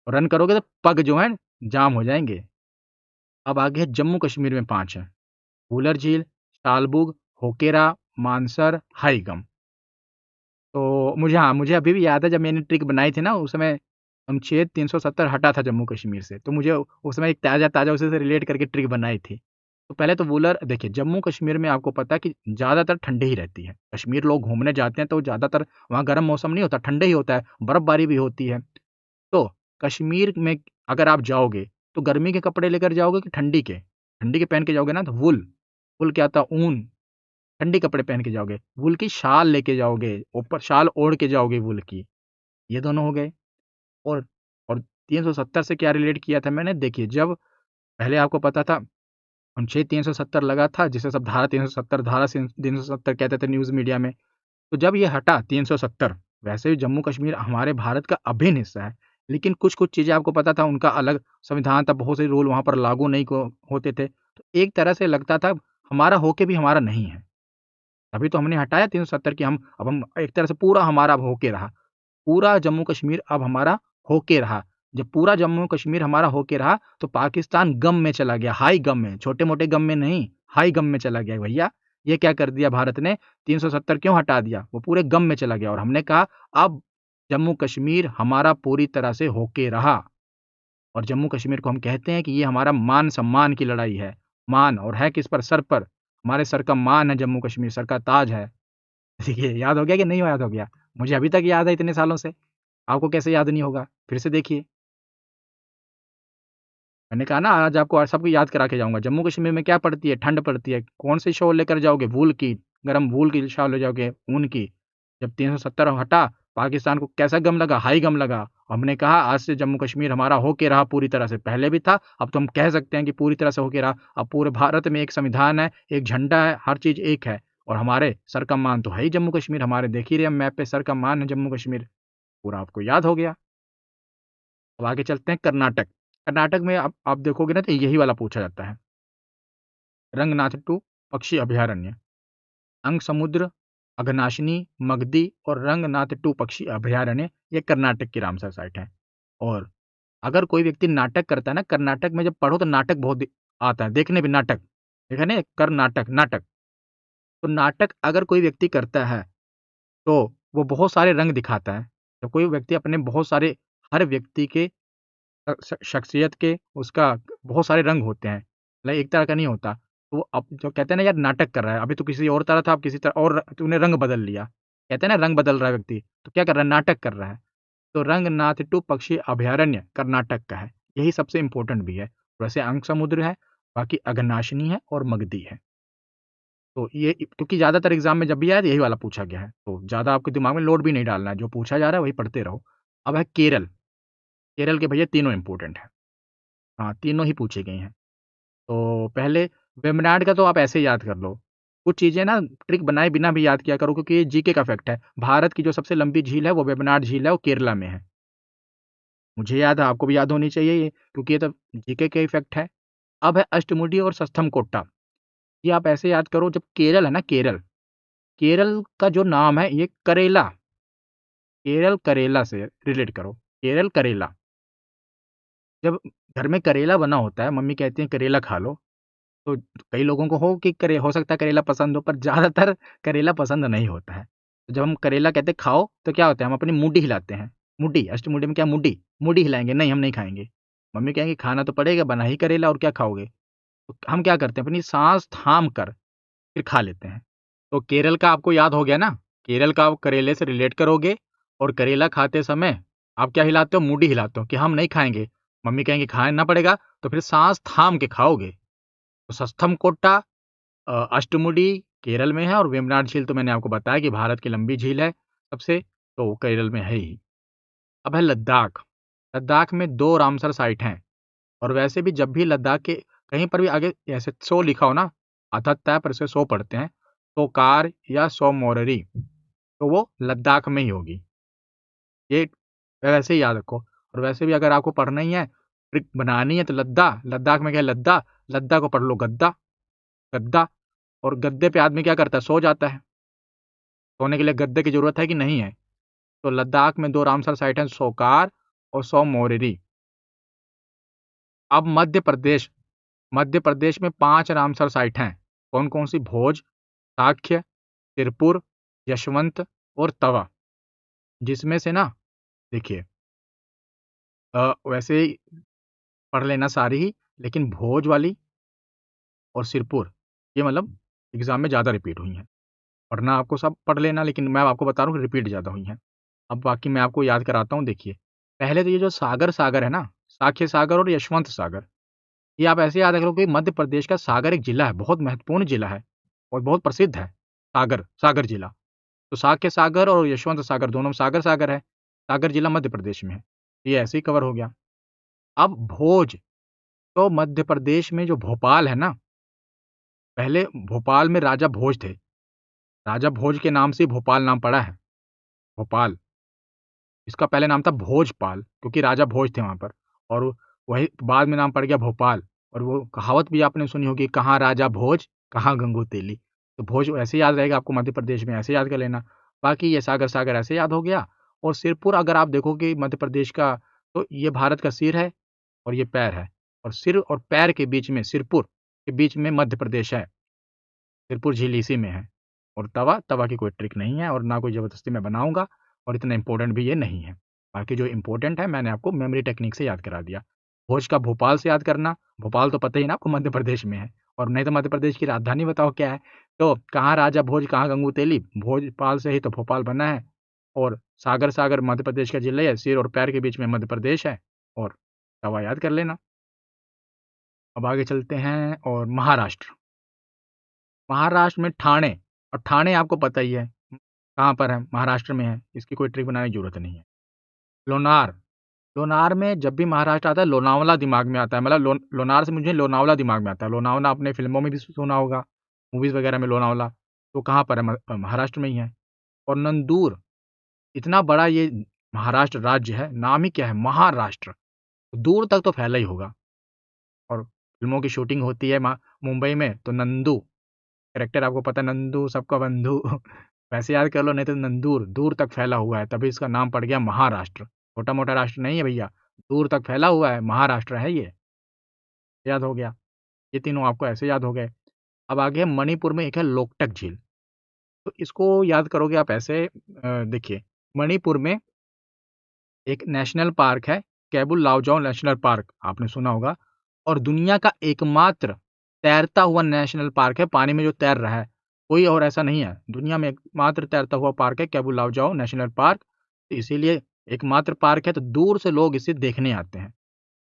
रन करोगे तो पग जो हैं जाम हो जाएँगे। अब आगे है जम्मू कश्मीर में 5 हैं। वुलर झील, शालबुग, होकेरा, मानसर, हाइगम। तो मुझे, हाँ, मुझे अभी भी याद है जब मैंने ट्रिक बनाई थी ना, उस समय अनुच्छेद 370 हटा था जम्मू कश्मीर से, तो मुझे उस समय एक ताज़ा-ताज़ा उसी से रिलेट करके ट्रिक बनाई थी। तो पहले तो वूलर देखिए, जम्मू कश्मीर में आपको पता है कि ज़्यादातर ठंडी ही रहती है। कश्मीर लोग घूमने जाते हैं तो ज़्यादातर वहाँ गर्म मौसम नहीं होता, ठंडा ही होता है, बर्फ़बारी भी होती है। तो कश्मीर में अगर आप जाओगे, तो गर्मी के कपड़े लेकर जाओगे कि ठंडी के? ठंडी के पहन के जाओगे ना तो वूल, वूल क्या होता है? ऊन। ठंडी कपड़े पहन के जाओगे, वूल की शाल लेके जाओगे, ऊपर शाल ओढ़ के जाओगे वूल की, ये दोनों हो गए। और और 370 से क्या रिलेट किया था मैंने, देखिए जब पहले आपको पता था अनुच्छेद 370 लगा था, जिसे सब धारा 370, धारा 370 कहते थे न्यूज़ मीडिया में। तो जब ये हटा 370, वैसे भी जम्मू कश्मीर हमारे भारत का अभिन्न हिस्सा है, लेकिन कुछ-कुछ चीज़ें आपको पता था, उनका अलग संविधान था, बहुत से रूल वहाँ पर लागू नहीं को होते थे। तो एक तरह से लगता था हमारा होके भी हमारा नहीं है। तभी तो हमने हटाया 370 कि हम एक तरह से पूरा हमारा अब होके रहा। पूरा जम्मू कश्मीर अब हमारा होके रहा। जब पूरा जम्मू कश्मीर हमारा होके रहा, तो पाकिस्तान गम में चला गया, हाई गम में, छोटे-मोटे गम में नहीं, हाई गम में चला गया भैया। ये क्या कर दिया भारत ने, 370 क्यों हटा दिया? वो पूरे गम में चला गया और हमने कहा अब जम्मू कश्मीर हमारा पूरी तरह से होके रहा। और जम्मू कश्मीर को हम कहते हैं कि ये हमारा मान-सम्मान की लड़ाई है। मान, और है किस पर? सर पर। हमारे सर का मान है जम्मू कश्मीर, सर का ताज है। देखिए, याद हो गया कि नहीं याद हो गया? मुझे अभी तक याद है इतने सालों से। आपको कैसे याद नहीं होगा? फिर से देखिए। मैंने कहा ना आज आपको सबको याद करा के जाऊँगा। जम्मू कश्मीर में क्या पड़ती है? ठंड पड़ती है। कौन सी शॉल लेकर जाओगे? वूल की, गरम वूल की शॉल ले जाओगे, ऊन की। जब 370 हटा, पाकिस्तान को कैसा गम लगा? हाई गम लगा। हमने कहा आज से जम्मू कश्मीर हमारा होके रहा पूरी तरह से। पहले भी था, अब तो हम कह सकते हैं कि पूरी तरह से होके रहा। अब पूरे भारत में एक संविधान है, एक झंडा है, हर चीज़ एक है। और हमारे सर का मान तो है ही जम्मू कश्मीर। हमारे देख ही रहे हैं मैप पे, सर का मान है जम्मू कश्मीर। पूरा आपको याद हो गया। अब आगे चलते हैं कर्नाटक। कर्नाटक में आप देखोगे ना तो यही वाला पूछा जाता है। रंगनाथ टू पक्षी अभयारण्य, अंकसमुद्र, अघनाशिनी, मगधी और रंगनाथ टू पक्षी अभयारण्य, ये कर्नाटक की रामसर साइट है। और अगर कोई व्यक्ति नाटक करता है ना, कर्नाटक में जब पढ़ो तो नाटक बहुत आता है देखने भी, नाटक देखा नहीं, कर्नाटक नाटक। तो नाटक अगर कोई व्यक्ति करता है तो वो बहुत सारे रंग दिखाता है। तो कोई व्यक्ति अपने बहुत सारे, हर व्यक्ति के शख्सियत के, उसका बहुत सारे रंग होते हैं, लाइक एक तरह का नहीं होता। तो वो अब जो कहते हैं ना यार नाटक कर रहा है, अभी तो किसी और तरह था, अब किसी तरह और तूने रंग बदल लिया। कहते हैं ना रंग बदल रहा है व्यक्ति, तो क्या कर रहा है? नाटक कर रहा है। तो रंगनाथ पक्षी अभयारण्य कर्नाटक का है, यही सबसे इम्पोर्टेंट भी है। वैसे अंक समुद्र है, बाकी अघनाशिनी है और मगधी है। तो ये क्योंकि ज़्यादातर एग्ज़ाम में जब भी आया तो यही वाला पूछा गया है, तो ज़्यादा आपके दिमाग में लोड भी नहीं डालना है, जो पूछा जा रहा है वही पढ़ते रहो। अब है केरल। केरल के भैया तीनों इम्पोर्टेंट हैं। हाँ, तीनों ही पूछे गए हैं। तो पहले वेम्बनाड का तो आप ऐसे ही याद कर लो। कुछ चीज़ें ना ट्रिक बनाए बिना भी याद किया करो, क्योंकि ये जीके का फैक्ट है। भारत की जो सबसे लंबी झील है वो वेम्बनाड झील है, वो केरला में है। मुझे याद है, आपको भी याद होनी चाहिए ये, क्योंकि ये तो जीके का ही फैक्ट है। अब है अष्टमुडी और सस्थमकोट्टा। ये आप ऐसे याद करो, जब केरल है ना, केरल, केरल का जो नाम है ये करेला, केरल करेला से रिलेट करो। केरल करेला, जब घर में करेला बना होता है, मम्मी कहती है करेला खा लो, तो कई लोगों को हो सकता है करेला पसंद हो, पर ज़्यादातर करेला पसंद नहीं होता है। तो जब हम करेला कहते हैं खाओ, तो क्या होता है, हम अपनी मुड्डी हिलाते हैं। मुड्डी, अष्टमुड्डी में क्या मुड्डी, मुड्डी हिलाएंगे, नहीं हम नहीं खाएंगे। मम्मी कहेंगे खाना तो पड़ेगा, बना ही करेला और क्या खाओगे। तो हम क्या करते हैं, अपनी सांस थाम कर फिर खा लेते हैं। तो केरल का आपको याद हो गया ना, केरल का आप करेले से रिलेट करोगे, और करेला खाते समय आप क्या हिलाते हो, मुड्डी हिलाते हो कि हम नहीं खाएंगे। मम्मी कहेंगे खाना पड़ेगा, तो फिर सांस थाम के खाओगे। तो सस्थम कोट्टा अष्टमुडी केरल में है, और वेम्बनाड झील तो मैंने आपको बताया कि भारत की लंबी झील है सबसे, तो वो केरल में है ही। अब है लद्दाख। लद्दाख में 2 रामसर साइट हैं, और वैसे भी जब भी लद्दाख के कहीं पर भी आगे ऐसे सो लिखा हो ना, आता तय पर इसे सो पढ़ते हैं, तो कार या सो मोररी, तो वो लद्दाख में ही होगी। ये वैसे ही याद रखो। और वैसे भी अगर आपको पढ़ना ही है, ट्रिक बनानी है, तो लद्दाख में क्या है, लद्दा, लद्दा को पढ़ लो गद्दा, गद्दा। और गद्दे पे आदमी क्या करता है, सो जाता है। सोने के लिए गद्दे की जरूरत है कि नहीं है। तो लद्दाख में 2 रामसर साइट हैं, सोकार और सो मोरिरी। अब मध्य प्रदेश में 5 रामसर साइट हैं। कौन कौन सी, भोज, साक्य, तिरपुर, यशवंत और तवा। जिसमें से ना, देखिए, वैसे ही पढ़ लेना सारी ही, लेकिन भोज वाली और सिरपुर, ये मतलब एग्जाम में ज़्यादा रिपीट हुई हैं। पढ़ना आपको सब पढ़ लेना, लेकिन मैं आपको बता रहा हूँ कि रिपीट ज़्यादा हुई हैं। अब बाकी मैं आपको याद कराता हूँ, देखिए। पहले तो ये जो सागर है ना, साक्य सागर और यशवंत सागर, ये आप ऐसे याद रखो कि मध्य प्रदेश का सागर एक जिला है, बहुत महत्वपूर्ण जिला है और बहुत प्रसिद्ध है। सागर जिला, तो साक्य सागर और यशवंत सागर दोनों सागर सागर है। सागर जिला मध्य प्रदेश में है। ये ऐसे ही कवर हो गया। अब भोज, तो मध्य प्रदेश में जो भोपाल है ना, पहले भोपाल में राजा भोज थे। राजा भोज के नाम से भोपाल नाम पड़ा है, भोपाल। इसका पहले नाम था भोजपाल, क्योंकि राजा भोज थे वहाँ पर, और वही बाद में नाम पड़ गया भोपाल। और वो कहावत भी आपने सुनी होगी, कहाँ राजा भोज कहाँ गंगू तेली। तो भोज ऐसे याद रहेगा आपको, मध्य प्रदेश में ऐसे याद कर लेना। बाकी ये सागर सागर ऐसे याद हो गया। और सिरपुर अगर आप देखोगे मध्य प्रदेश का, तो ये भारत का सिर है और ये पैर है, और सिर और पैर के बीच में, सिरपुर के बीच में मध्य प्रदेश है। सिरपुर झील इसी में है। और तवा की कोई ट्रिक नहीं है, और ना कोई ज़बरदस्ती मैं बनाऊंगा, और इतना इंपॉर्टेंट भी ये नहीं है। बाकी जो इंपॉर्टेंट है मैंने आपको मेमोरी टेक्निक से याद करा दिया। भोज का भोपाल से याद करना, भोपाल तो पता ही ना आपको मध्य प्रदेश में है। और नहीं तो मध्य प्रदेश की राजधानी बताओ क्या है। तो कहाँ राजा भोज कहाँ गंगू तेली, भोजपाल से ही तो भोपाल बना है। और सागर सागर मध्य प्रदेश का जिला है, सिर और पैर के बीच में मध्य प्रदेश है। और तवा याद कर लेना। अब आगे चलते हैं, और महाराष्ट्र। महाराष्ट्र में ठाणे, और ठाणे आपको पता ही है कहाँ पर है, महाराष्ट्र में है, इसकी कोई ट्रिक बनाने की जरूरत नहीं है। लोनार, लोनार में जब भी महाराष्ट्र आता है, लोनावला दिमाग में आता है, मतलब लोनार से मुझे लोनावला दिमाग में आता है। लोनावला आपने फिल्मों में भी सुना होगा, मूवीज वगैरह में लोनावला, तो कहाँ पर है, महाराष्ट्र में ही है। और नंदूर, इतना बड़ा ये महाराष्ट्र राज्य है, नाम ही क्या है, महाराष्ट्र, दूर तक तो फैला ही होगा। और फिल्मों की शूटिंग होती है मुंबई में, तो नंदू कैरेक्टर आपको पता है, नंदू सबका बंधु वैसे याद कर लो, नहीं तो नंदूर दूर तक फैला हुआ है, तभी इसका नाम पड़ गया महाराष्ट्र। छोटा मोटा राष्ट्र नहीं है भैया, दूर तक फैला हुआ है, महाराष्ट्र है ये। याद हो गया, ये तीनों आपको ऐसे याद हो गए। अब आगे मणिपुर में एक है लोकटक झील, तो इसको याद करोगे आप ऐसे, देखिए, मणिपुर में एक नेशनल पार्क है, केबुल लामजाओ नेशनल पार्क, आपने सुना होगा। और दुनिया का एकमात्र तैरता हुआ नेशनल पार्क है, पानी में जो तैर रहा है, कोई और ऐसा नहीं है। दुनिया में एकमात्र तैरता हुआ पार्क है केबुल लामजाओ नेशनल पार्क, तो इसीलिए एकमात्र पार्क है, तो दूर से लोग इसे देखने आते हैं।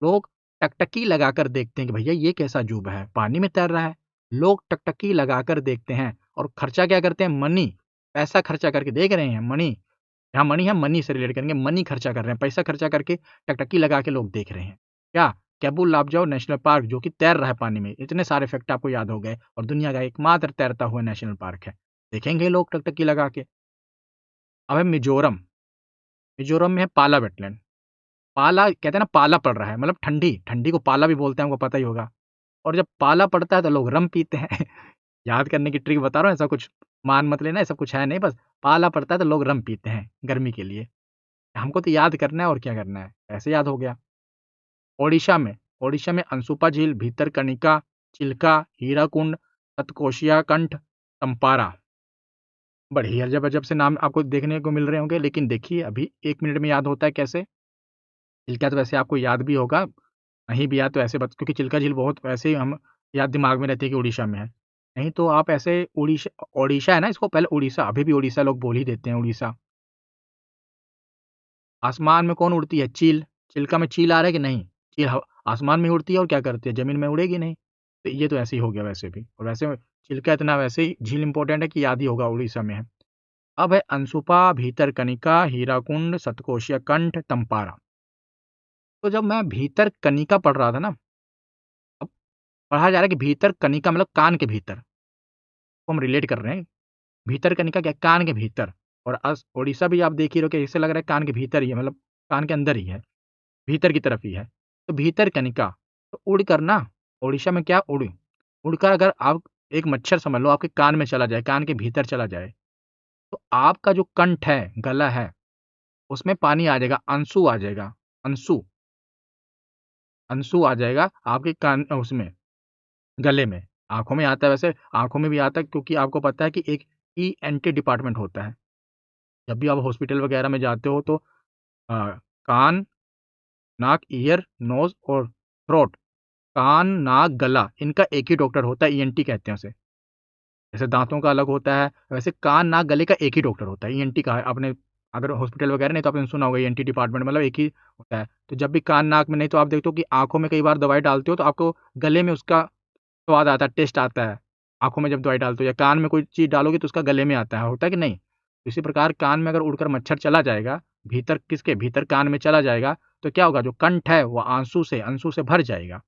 लोग टकटकी लगाकर देखते हैं कि भैया ये कैसा अजूबा है, पानी में तैर रहा है। लोग टकटकी लगाकर देखते हैं, और खर्चा क्या करते हैं, मनी, पैसा खर्चा करके देख रहे हैं। मनी, यहाँ मनी है, मनी से रिलेट करेंगे, मनी खर्चा कर रहे हैं, पैसा खर्चा करके टकटकी लगा के लोग देख रहे हैं। क्या, केबुल लामजाओ नेशनल पार्क, जो कि तैर रहा है पानी में। इतने सारे फैक्ट आपको याद हो गए, और दुनिया का एकमात्र तैरता हुआ नेशनल पार्क है, देखेंगे लोग टकटकी लगा के। अब है मिजोरम। मिजोरम में है पाला वेटलैंड। पाला कहते हैं ना, पाला पड़ रहा है, मतलब ठंडी, ठंडी को पाला भी बोलते हैं, हमको पता ही होगा। और जब पाला पड़ता है तो लोग रम पीते हैं याद करने की ट्रिक बता रहा हूँ, ऐसा कुछ मान मत लेना, ऐसा कुछ है नहीं, बस पाला पड़ता है तो लोग रम पीते हैं गर्मी के लिए। हमको तो याद करना है और क्या करना है, ऐसे याद हो गया। ओडिशा में अंसुपा झील, भीतरकनिका, चिल्का, हीराकुंड, सतकोशिया कंठ, तंपारा। बड़े अजब-अजब से नाम आपको देखने को मिल रहे होंगे, लेकिन देखिए अभी 1 मिनट में याद होता है कैसे? चिल्का तो वैसे आपको याद भी होगा, नहीं भी याद तो ऐसे क्योंकि चिल्का झील बहुत वैसे ही हम याद दिमाग में रहती है कि उड़ीसा में है। नहीं तो आप ऐसे ओडिशा है ना, इसको पहले उड़ीसा, अभी भी उड़ीसा लोग बोल ही देते हैं उड़ीसा। आसमान में कौन उड़ती है? चील। चिल्का में चील आ रहा है कि नहीं? चील आसमान में उड़ती है और क्या करती है? ज़मीन में उड़ेगी नहीं। तो ये तो ऐसे ही हो गया वैसे भी, और वैसे चिल्का इतना वैसे ही झील इम्पोर्टेंट है कि याद ही होगा, उड़ीसा में है। अब है अंशुपा, भीतरकनिका, हीराकुंड, सतकोशिया कंठ, तंपारा। तो जब मैं भीतरकनिका पढ़ रहा था ना, अब पढ़ा जा रहा है कि भीतरकनिका मतलब कान के भीतर, को हम रिलेट कर रहे हैं। भीतरकनिका क्या? कान के भीतर। और उड़ीसा भी आप देख ही रहे हो कि ऐसे लग रहा है कान के भीतर ही है, मतलब कान के अंदर ही है, भीतर की तरफ ही है। तो भीतरकनिका, तो उड़कर ना, ओडिशा में क्या उड़कर अगर आप एक मच्छर समझ लो आपके कान में चला जाए, कान के भीतर चला जाए, तो आपका जो कंठ है, गला है, उसमें पानी आ जाएगा, अंशु आ जाएगा, अंशु, अंशु आ जाएगा आपके कान उसमें, गले में। आँखों में आता है वैसे, आँखों में भी आता है क्योंकि आपको पता है कि एक ईएनटी डिपार्टमेंट होता है। जब भी आप हॉस्पिटल वगैरह में जाते हो तो कान, नाक, ईयर, नोज़ और थ्रोट, कान, नाक, गला, इनका एक ही डॉक्टर होता है, ईएनटी कहते हैं उसे। जैसे दाँतों का अलग होता है, वैसे कान, नाक, गले का एक ही डॉक्टर होता है, ईएनटी का है। आपने अगर हॉस्पिटल वगैरह नहीं तो आपने सुना होगा ईएनटी डिपार्टमेंट मतलब एक ही होता है। तो जब भी कान, नाक में नहीं तो आप देखते हो कि आँखों में कई बार दवाई डालते हो तो आपको गले में उसका स्वाद आता है, टेस्ट आता है। आँखों में जब दवाई डालते हो या कान में कोई चीज़ डालोगे तो उसका गले में आता है, होता है कि नहीं? इसी प्रकार कान में अगर उड़कर मच्छर चला जाएगा, भीतर किसके? भीतर कान में चला जाएगा, तो क्या होगा? जो कंठ है वो अंशु से भर जाएगा,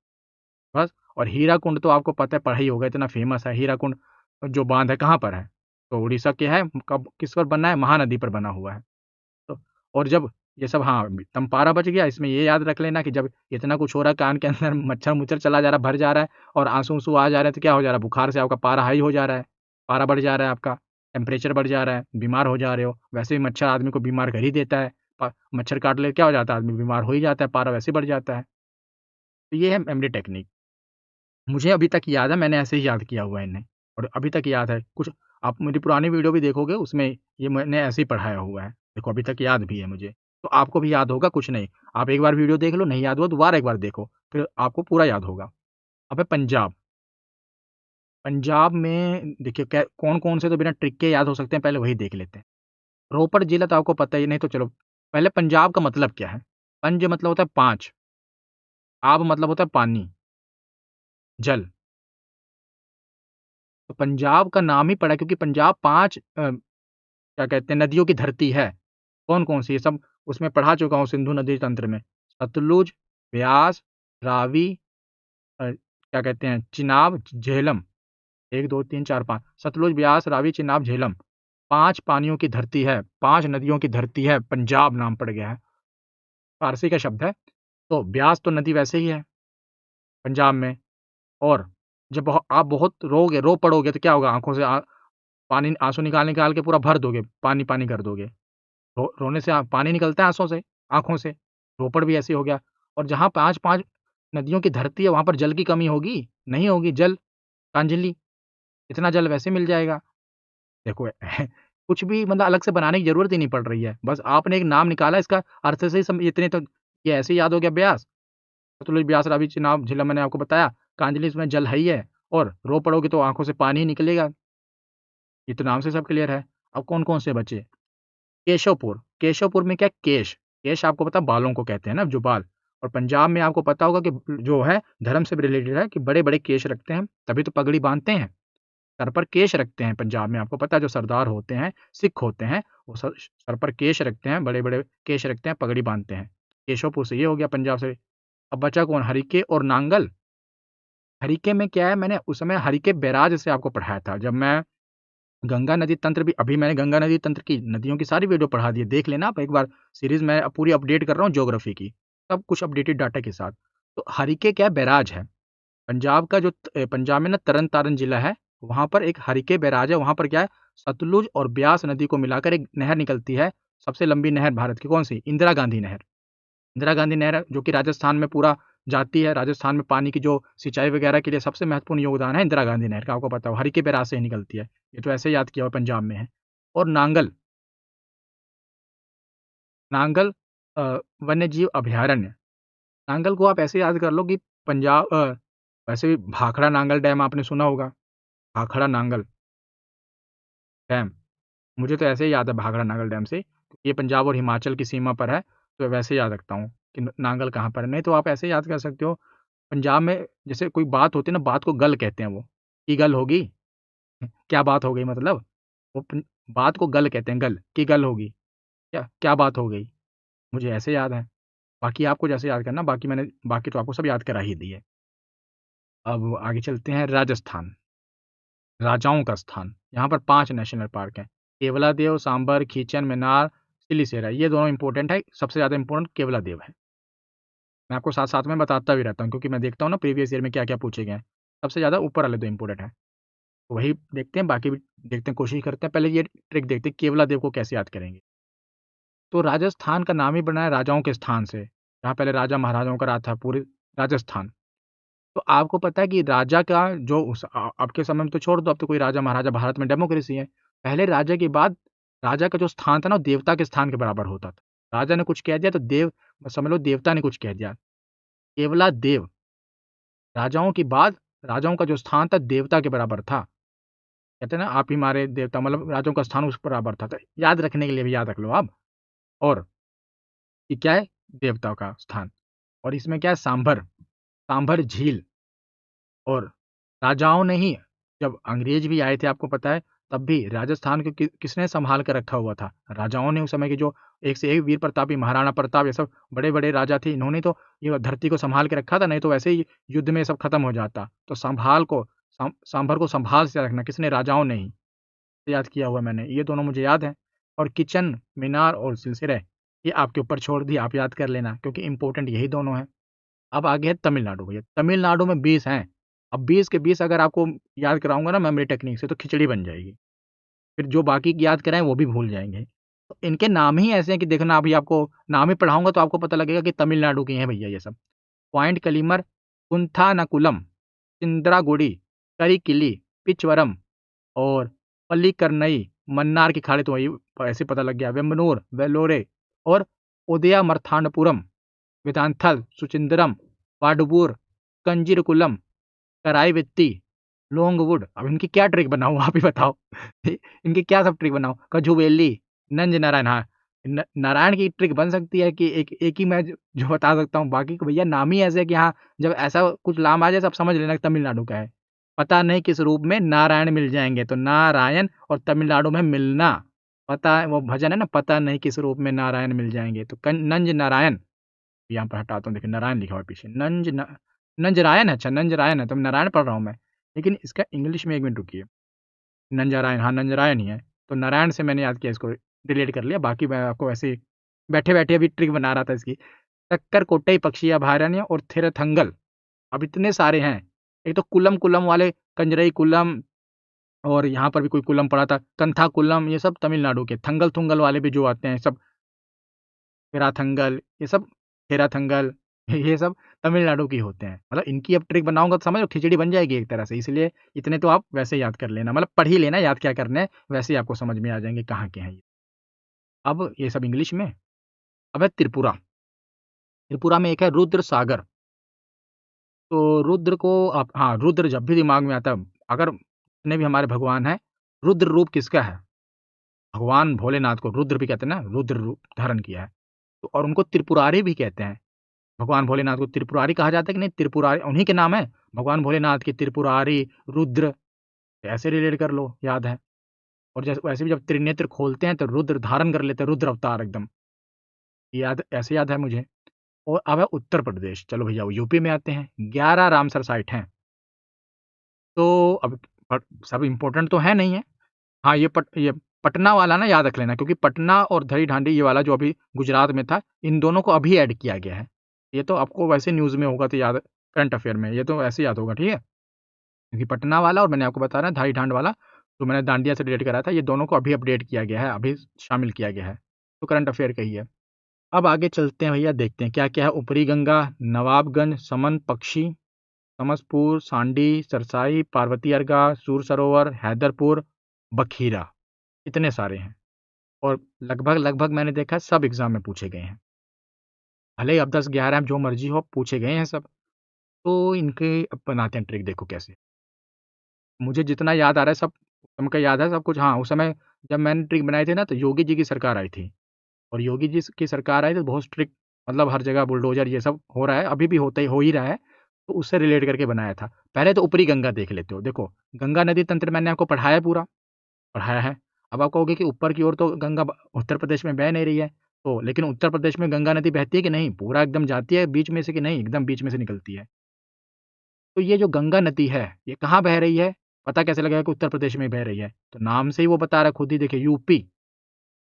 बस। और हीराकुंड तो आपको पता है, पढ़ा ही होगा, इतना फ़ेमस है हीराकुंड, जो बाँध है कहाँ पर है? तो उड़ीसा के है, कब किस पर बना है? महानदी पर बना हुआ है। तो और जब ये सब, हाँ, तमपारा बच गया, इसमें ये याद रख लेना कि जब इतना कुछ हो रहा है, कान के अंदर मच्छर-मुच्छर चला जा रहा है, भर जा रहा है और आँसू-वाँसू आ जा रहे हैं, तो क्या हो जा रहा है? बुखार से आपका पारा हाई हो जा रहा है, पारा बढ़ जा रहा है आपका, टेम्परेचर बढ़ जा रहा है, बीमार हो जा रहे हो। वैसे भी मच्छर आदमी को बीमार कर ही देता है। मच्छर काट ले क्या हो जाता है? आदमी बीमार हो ही जाता है, पारा वैसे ही बढ़ जाता है। तो ये है मेमोरी टेक्निक। मुझे अभी तक याद है, मैंने ऐसे ही याद किया हुआ है इन्हें, और अभी तक याद है। कुछ आप मेरी पुरानी वीडियो भी देखोगे, उसमें ये मैंने ऐसे ही पढ़ाया हुआ है। देखो अभी तक याद भी है मुझे। तो आपको भी याद होगा, कुछ नहीं। आप एक बार वीडियो देख लो, नहीं याद हुआ दोबारा एक बार देखो, फिर आपको पूरा याद होगा। अब है पंजाब। पंजाब में देखिए क्या कौन-कौन से तो बिना ट्रिक के याद हो सकते हैं, पहले वही देख लेते हैं। रोपड़ जिला तो आपको पता ही नहीं, तो चलो पहले पंजाब का मतलब क्या है? पंज मतलब होता है 5, आब मतलब होता है पानी, जल। तो पंजाब का नाम ही पड़ा क्योंकि पंजाब 5 क्या कहते हैं, नदियों की धरती है। कौन-कौन सी? ये सब उसमें पढ़ा चुका हूँ, सिंधु नदी तंत्र में। सतलुज, ब्यास, रावी, क्या कहते हैं, चिनाब, झेलम। 1, 2, 3, 4, 5 सतलुज, ब्यास, रावी, चिनाब, झेलम। 5 पानियों की धरती है, 5 नदियों की धरती है, पंजाब नाम पड़ गया है। फ़ारसी का शब्द है। तो ब्यास तो नदी वैसे ही है पंजाब में, और जब आप बहुत रो पड़ोगे तो क्या होगा? आँखों से पानी, आँसू निकाल-निकाल के पूरा भर दोगे, पानी-पानी कर दोगे। रोने से पानी निकलता है आँसों से, आँखों से। रोपड़ भी ऐसे ही हो गया। और जहाँ 5-5 नदियों की धरती है, वहाँ पर जल की कमी होगी? नहीं होगी। जल, कांजलि, इतना जल वैसे मिल जाएगा। देखो कुछ भी मतलब अलग से बनाने की ज़रूरत ही नहीं पड़ रही है। बस आपने एक नाम निकाला, इसका अर्थ से ही इतने तो ये ऐसे ही याद हो गया। ब्यास, सतलुज, ब्यास, रावी, चिनाब, झेलम मैंने आपको बताया। कांजलि इसमें जल है ही है, और रो पड़ोगे तो आँखों से पानी ही निकलेगा। ये तो नाम से सब क्लियर है। अब कौन-कौन से बचे? केशवपुर। केशवपुर में क्या? केश। केश आपको पता है बालों को कहते हैं ना, जो बाल। और पंजाब में आपको पता होगा कि जो है धर्म से भी रिलेटेड है कि बड़े-बड़े केश रखते हैं, तभी तो पगड़ी बाँधते हैं। सर पर केश रखते हैं पंजाब में, आपको पता है जो सरदार होते हैं, सिख होते हैं, वो सर पर केश रखते हैं, बड़े-बड़े केश रखते हैं, पगड़ी बाँधते हैं। केशवपुर से ये हो गया पंजाब से। अब बचा कौन? हरिके और नांगल। हरिके में क्या है, मैंने उस समय हरिके बैराज से आपको पढ़ाया था। जब मैं गंगा नदी तंत्र भी, अभी मैंने गंगा नदी तंत्र की नदियों की सारी वीडियो पढ़ा दी है, देख लेना आप एक बार। सीरीज़ मैं अब पूरी अपडेट कर रहा हूँ ज्योग्राफी की, सब कुछ अपडेटेड डाटा के साथ। तो हरिके क्या है? बैराज है। पंजाब का जो पंजाब में ना तरन तारन जिला है, वहाँ पर एक हरिके बैराज है। वहाँ पर क्या है? सतलुज और ब्यास नदी को मिलाकर एक नहर निकलती है, सबसे लंबी नहर भारत की कौन सी? इंदिरा गांधी नहर। इंदिरा गांधी नहर जो कि राजस्थान में पूरा जाती है। राजस्थान में पानी की जो सिंचाई वगैरह के लिए सबसे महत्वपूर्ण योगदान है इंदिरा गांधी नहर का, आपको पता हो, हर के बैराज से ही निकलती है। ये तो ऐसे याद किया हुआ, पंजाब में है। और नांगल, नांगल वन्य जीव अभयारण्य। नांगल को आप ऐसे याद कर लो कि पंजाब वैसे भी भाखड़ा नांगल डैम आपने सुना होगा। भाखड़ा नांगल डैम, मुझे तो ऐसे ही याद है भाखड़ा नांगल डैम से, ये पंजाब और हिमाचल की सीमा पर है, तो वैसे याद रखता हूँ कि नांगल कहाँ पर है। नहीं तो आप ऐसे याद कर सकते हो, पंजाब में जैसे कोई बात होती है ना, बात को गल कहते हैं, वो की गल होगी। क्या बात हो गई, मतलब वो बात को गल कहते हैं, गल की गल होगी, क्या क्या बात हो गई, मुझे ऐसे याद है। बाकी आपको जैसे याद करना, बाकी तो आपको सब याद करा ही दी है। अब आगे चलते हैं, राजस्थान, राजाओं का स्थान। यहाँ पर 5 नेशनल पार्क हैं, केवलादेव, सांबर, खीचन, मिनार, सिलीसेरा। ये दोनों इंपॉर्टेंट है, सबसे ज़्यादा इंपॉर्टेंट केवलादेव है। मैं आपको साथ साथ में बताता भी रहता हूँ, क्योंकि मैं देखता हूँ ना प्रीवियस ईयर में क्या क्या पूछे गए हैं। सबसे ज़्यादा ऊपर वाले 2 इंपॉर्टेंट हैं, तो वही देखते हैं, बाकी भी देखते हैं, कोशिश करते हैं। पहले ये ट्रिक देखते हैं, केवलादेव को कैसे याद करेंगे। तो राजस्थान का नाम ही बना है राजाओं के स्थान से, जहाँ पहले राजा महाराजाओं का राज था पूरे राजस्थान। तो आपको पता है कि राजा का जो अब के समय में तो छोड़ दो, अब तो कोई राजा महाराजा, भारत में डेमोक्रेसी है। पहले राजा के बाद राजा का जो स्थान था ना, देवता के स्थान के बराबर होता था। राजा ने कुछ कह दिया तो समझ लो देवता ने कुछ कह दिया। केवला देव, राजाओं के बाद राजाओं का जो स्थान था देवता के बराबर था। कहते हैं ना, आप ही हमारे देवता, मतलब राजाओं का स्थान उस बराबर था। तो याद रखने के लिए भी याद रख लो आप। और ये क्या है? देवताओं का स्थान। और इसमें क्या है? सांभर, सांभर झील। और राजाओं ने ही, जब अंग्रेज भी आए थे आपको पता है, तब भी राजस्थान को किसने संभाल कर रखा हुआ था? राजाओं ने। उस समय के जो एक से एक वीर प्रतापी, महाराणा प्रताप, ये सब बड़े बड़े राजा थे, इन्होंने तो ये धरती को संभाल के रखा था। नहीं तो वैसे ही युद्ध में सब खत्म हो जाता। तो सांभर को संभाल से रखना किसने? राजाओं ने ही। याद किया हुआ मैंने, ये दोनों मुझे याद है। और किचन, मीनार और सिलसिले, ये आपके ऊपर छोड़ दिए, आप याद कर लेना, क्योंकि इंपॉर्टेंट यही दोनों हैं। अब आगे है तमिलनाडु भैया। तमिलनाडु में 20 हैं। अब 20 के 20 अगर आपको याद कराऊंगा ना मेमोरी टेक्निक से, तो खिचड़ी बन जाएगी। फिर जो बाकी की याद कराएं वो भी भूल जाएंगे। तो इनके नाम ही ऐसे हैं कि देखना, अभी आपको नाम ही पढ़ाऊंगा तो आपको पता लगेगा कि तमिलनाडु के हैं भैया ये सब। पॉइंट कलीमर, कुंथानाकुलम, चिंद्रागुड़ी, करिकिली, पिचवरम और पल्लीकरनई। मन्नार की खाड़ी तो वही ऐसे पता लग गया। वेम्बनूर, वेलोरे और उदयमर्थानपुरम, विधानथल, सुचिंदरम, वाडुपुर, कंजीरकुलम, कराईवित्ती, लोंगवुड। अब इनकी क्या ट्रिक बनाऊँ आप ही बताओ। इनकी क्या सब ट्रिक बनाऊँ? कछुवेली, नंज नारायण। हाँ, नारायण की ट्रिक बन सकती है कि एक एक ही मैं जो बता सकता हूँ। बाकी को भैया नाम ही ऐसे है कि हाँ, जब ऐसा कुछ नाम आ जाए सब समझ लेना तमिलनाडु का है। पता नहीं किस रूप में नारायण मिल जाएंगे, तो नारायण और तमिलनाडु में मिलना। पता है वो भजन है ना, पता नहीं किस रूप में नारायण मिल जाएंगे, तो नंज नारायण। यहाँ पर हटाता हूँ, देखिए नारायण लिखा हुआ है पीछे। नंजरायन है। अच्छा, नंजरायन है, तो नारायण पढ़ रहा हूँ मैं। लेकिन इसका इंग्लिश में, एक मिनट रुकिए। नंजरायन, हाँ नंजरायन ही है। तो नारायण से मैंने याद किया, इसको डिलीट कर लिया। बाकी मैं आपको ऐसे ही बैठे बैठे अभी ट्रिक बना रहा था इसकी। टक्कर कोट्टई पक्षी अभयारण्य और थिरथंगल। अब इतने सारे हैं। एक तो कुलम कुलम वाले, कंजरई कुलम, और यहाँ पर भी कोई कुलम पड़ा था, कंथा कुलम, ये सब तमिलनाडु के। थंगल थुंगल वाले भी जो आते हैं सब, हेराथंगल, ये सब हेराथंगल, ये सब तमिलनाडु की होते हैं। मतलब इनकी अब ट्रिक बनाऊंगा तो समझो खिचड़ी बन जाएगी एक तरह से। इसलिए इतने तो आप वैसे याद कर लेना, मतलब पढ़ ही लेना, याद क्या करना है, वैसे ही आपको समझ में आ जाएंगे कहाँ के हैं ये। अब ये सब इंग्लिश में। अब है त्रिपुरा। त्रिपुरा में एक है रुद्र सागर। तो रुद्र को आप, हाँ, रुद्र जब भी दिमाग में आता है, अगर जितने भी हमारे भगवान हैं, रुद्र रूप किसका है? भगवान भोलेनाथ को रुद्र भी कहते हैं ना, रुद्र रूप धारण किया है। तो और उनको त्रिपुरारी भी कहते हैं। भगवान भोलेनाथ को त्रिपुरारी कहा जाता है कि नहीं? त्रिपुरारी उन्हीं के नाम है, भगवान भोलेनाथ की। त्रिपुरारी, रुद्र, ऐसे रिलेट कर लो, याद है। और जैसे वैसे भी जब त्रिनेत्र खोलते हैं तो रुद्र धारण कर लेते हैं, रुद्र अवतार एकदम। याद, ऐसे याद है मुझे। और अब है उत्तर प्रदेश। चलो भैया वो यूपी में आते हैं। 11 रामसर साइट हैं। तो अब सब इम्पोर्टेंट तो है नहीं है। हाँ, ये पटना वाला ना याद रख लेना, क्योंकि पटना और धरी ढांडी ये वाला जो अभी गुजरात में था, इन दोनों को अभी ऐड किया गया है। ये तो आपको वैसे न्यूज़ में होगा तो याद, करंट अफेयर में ये तो ऐसे याद होगा, ठीक है। क्योंकि पटना वाला और मैंने आपको बता रहा धारी ढांड वाला, जो मैंने डांडिया से रिलेट करा था, ये दोनों को अभी अपडेट किया गया है, अभी शामिल किया गया है। तो करंट अफेयर का ही है। अब आगे चलते हैं भैया, देखते हैं क्या क्या है। ऊपरी गंगा, नवाबगंज, समन पक्षी, समसपुर, सांडी, सरसाई, पार्वती अर्गा, सूर सरोवर, हैदरपुर, बखीरा, इतने सारे हैं। और लगभग लगभग मैंने देखा है सब एग्जाम में पूछे गए हैं। भले ही अब 10-11 जो मर्जी हो पूछे गए हैं सब। तो इनके अब बनाते हैं ट्रिक, देखो कैसे। मुझे जितना याद आ रहा है सब उनका याद है सब कुछ। हाँ, उस समय जब मैंने ट्रिक बनाए थे ना तो योगी जी की सरकार आई थी। और योगी जी की सरकार आई तो बहुत स्ट्रिक्ट, मतलब हर जगह बुलडोजर ये सब हो रहा है, अभी भी होता ही हो ही रहा है। तो उससे रिलेट करके बनाया था। पहले तो ऊपरी गंगा देख लेते हो। देखो, गंगा नदी तंत्र मैंने आपको पढ़ाया है, पूरा पढ़ाया है। अब आप कहोगे कि ऊपर की ओर तो गंगा उत्तर प्रदेश में बह नहीं रही है, तो लेकिन उत्तर प्रदेश में गंगा नदी बहती है कि नहीं? पूरा एकदम जाती है बीच में से कि नहीं? एकदम बीच में से निकलती है। तो ये जो गंगा नदी है, ये कहाँ बह रही है? पता कैसे लगेगा कि उत्तर प्रदेश में बह रही है? तो नाम से ही वो बता रहा है, खुद ही देखिए, यूपी।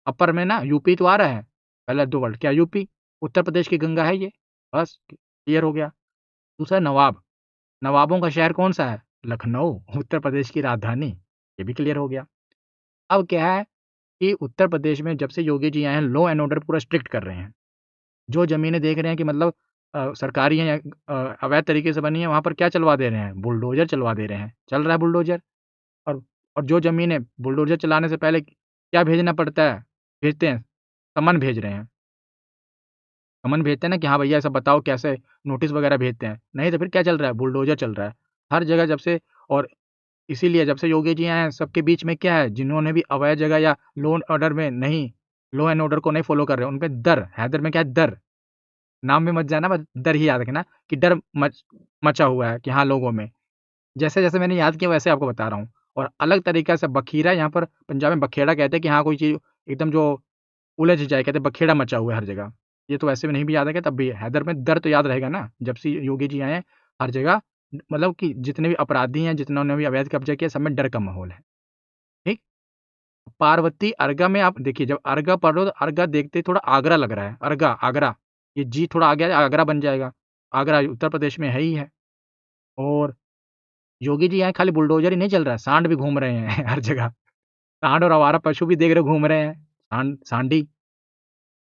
अपर में ना यूपी तो आ रहा है, पहले 2 वर्ड क्या यूपी? उत्तर प्रदेश की गंगा है ये, बस क्लियर हो गया। दूसरा नवाब, नवाबों का शहर कौन सा है? लखनऊ, उत्तर प्रदेश की राजधानी, ये भी क्लियर हो गया। अब क्या है कि उत्तर प्रदेश में जब से योगी जी आए हैं, लॉ एंड ऑर्डर पूरा स्ट्रिक्ट कर रहे हैं। जो ज़मीनें देख रहे हैं कि मतलब सरकारी हैं या अवैध तरीके से बनी है, वहाँ पर क्या चलवा दे रहे हैं? बुलडोज़र चलवा दे रहे हैं। चल रहा है बुलडोज़र। और और जो ज़मीनें बुलडोज़र चलाने से पहले क्या भेजना पड़ता है? भेजते हैं, समन भेज रहे हैं। समन भेजते हैं ना कि हाँ भैया ऐसा बताओ कैसे, नोटिस वगैरह भेजते हैं। नहीं तो फिर क्या चल रहा है? बुलडोज़र चल रहा है। हर जगह जब से, और इसीलिए जब से योगी जी आए हैं, सबके बीच में क्या है? जिन्होंने भी अवैध जगह या लॉ एंड ऑर्डर को नहीं फ़ॉलो कर रहे हैं, उन पे डर, हैदर में क्या है? डर। नाम में मत जाना, बस डर ही याद रखना कि डर मचा हुआ है कि हाँ लोगों में। जैसे-जैसे मैंने याद किया वैसे आपको बता रहा हूँ। और अलग तरीक़े से बखीरा, यहाँ पर पंजाब में बखेड़ा कहते हैं कि हाँ कोई चीज़ एकदम जो उलझ जाए, कहते हैं बखेड़ा मचा हुआ है हर जगह। ये तो वैसे भी नहीं भी याद है, तब भी हैदर में डर तो याद रहेगा ना, जब से योगी जी आए हैं, हर जगह मतलब कि जितने भी अपराधी हैं, जिन्होंने भी अवैध कब्ज़ा किया, सब में डर का माहौल है। ठीक? पार्वती अर्गा में आप देखिए, जब अर्गा पढ़ रहे हो तो अर्गा देखते ही थोड़ा आगरा लग रहा है। अर्गा, आगरा, ये जी थोड़ा आ गया, आगरा बन जाएगा। आगरा उत्तर प्रदेश में है ही है। और योगी जी यहाँ खाली बुलडोज़र ही नहीं चल रहा है, सांड भी घूम रहे हैं हर जगह। सांड और आवारा पशु भी देख रहे हो घूम रहे हैं। सांडी,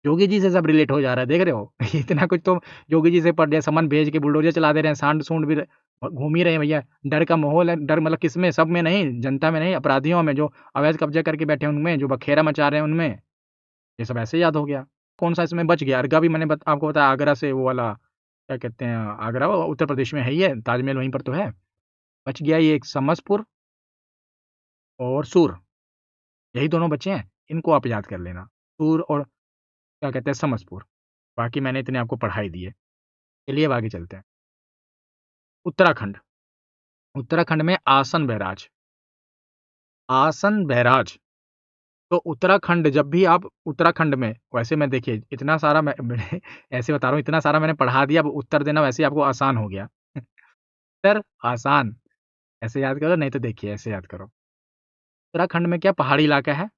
योगी जी से सब रिलेट हो जा रहा है, देख रहे हो? इतना कुछ तो योगी जी से पढ़ लिया, समन भेज के बुलडोज़र चला दे रहे हैं, सांड-सूंड भी घूम ही रहे हैं भैया। डर का माहौल है, डर मतलब किसमें? सब में नहीं, जनता में नहीं, अपराधियों में, जो अवैध कब्ज़ा करके बैठे हैं उनमें, जो बखेड़ा मचा रहे हैं उनमें। ये सब ऐसे याद हो गया। कौन-सा इसमें बच गया? अर्गा भी मैंने आपको बताया, आगरा से वो वाला क्या कहते हैं, आगरा वो उत्तर प्रदेश में है ही है, ताजमहल वहीं पर तो है। बच गया ये एक समसपुर और सूर, यही दोनों बचे हैं, इनको आप याद कर लेना। सूर और क्या कहते हैं, समसपुर। बाकी मैंने इतने आपको पढ़ा ही दिए। चलिए अब आगे चलते हैं। उत्तराखंड, उत्तराखंड में आसन बैराज, आसन बैराज। तो उत्तराखंड, जब भी आप उत्तराखंड में, वैसे मैं देखिए इतना सारा मैंने ऐसे बता रहा हूँ, इतना सारा मैंने पढ़ा दिया, अब उत्तर देना वैसे ही आपको आसान हो गया। उत्तर आसान, ऐसे याद करो, नहीं तो देखिए ऐसे याद करो। उत्तराखंड में क्या पहाड़ी इलाका है?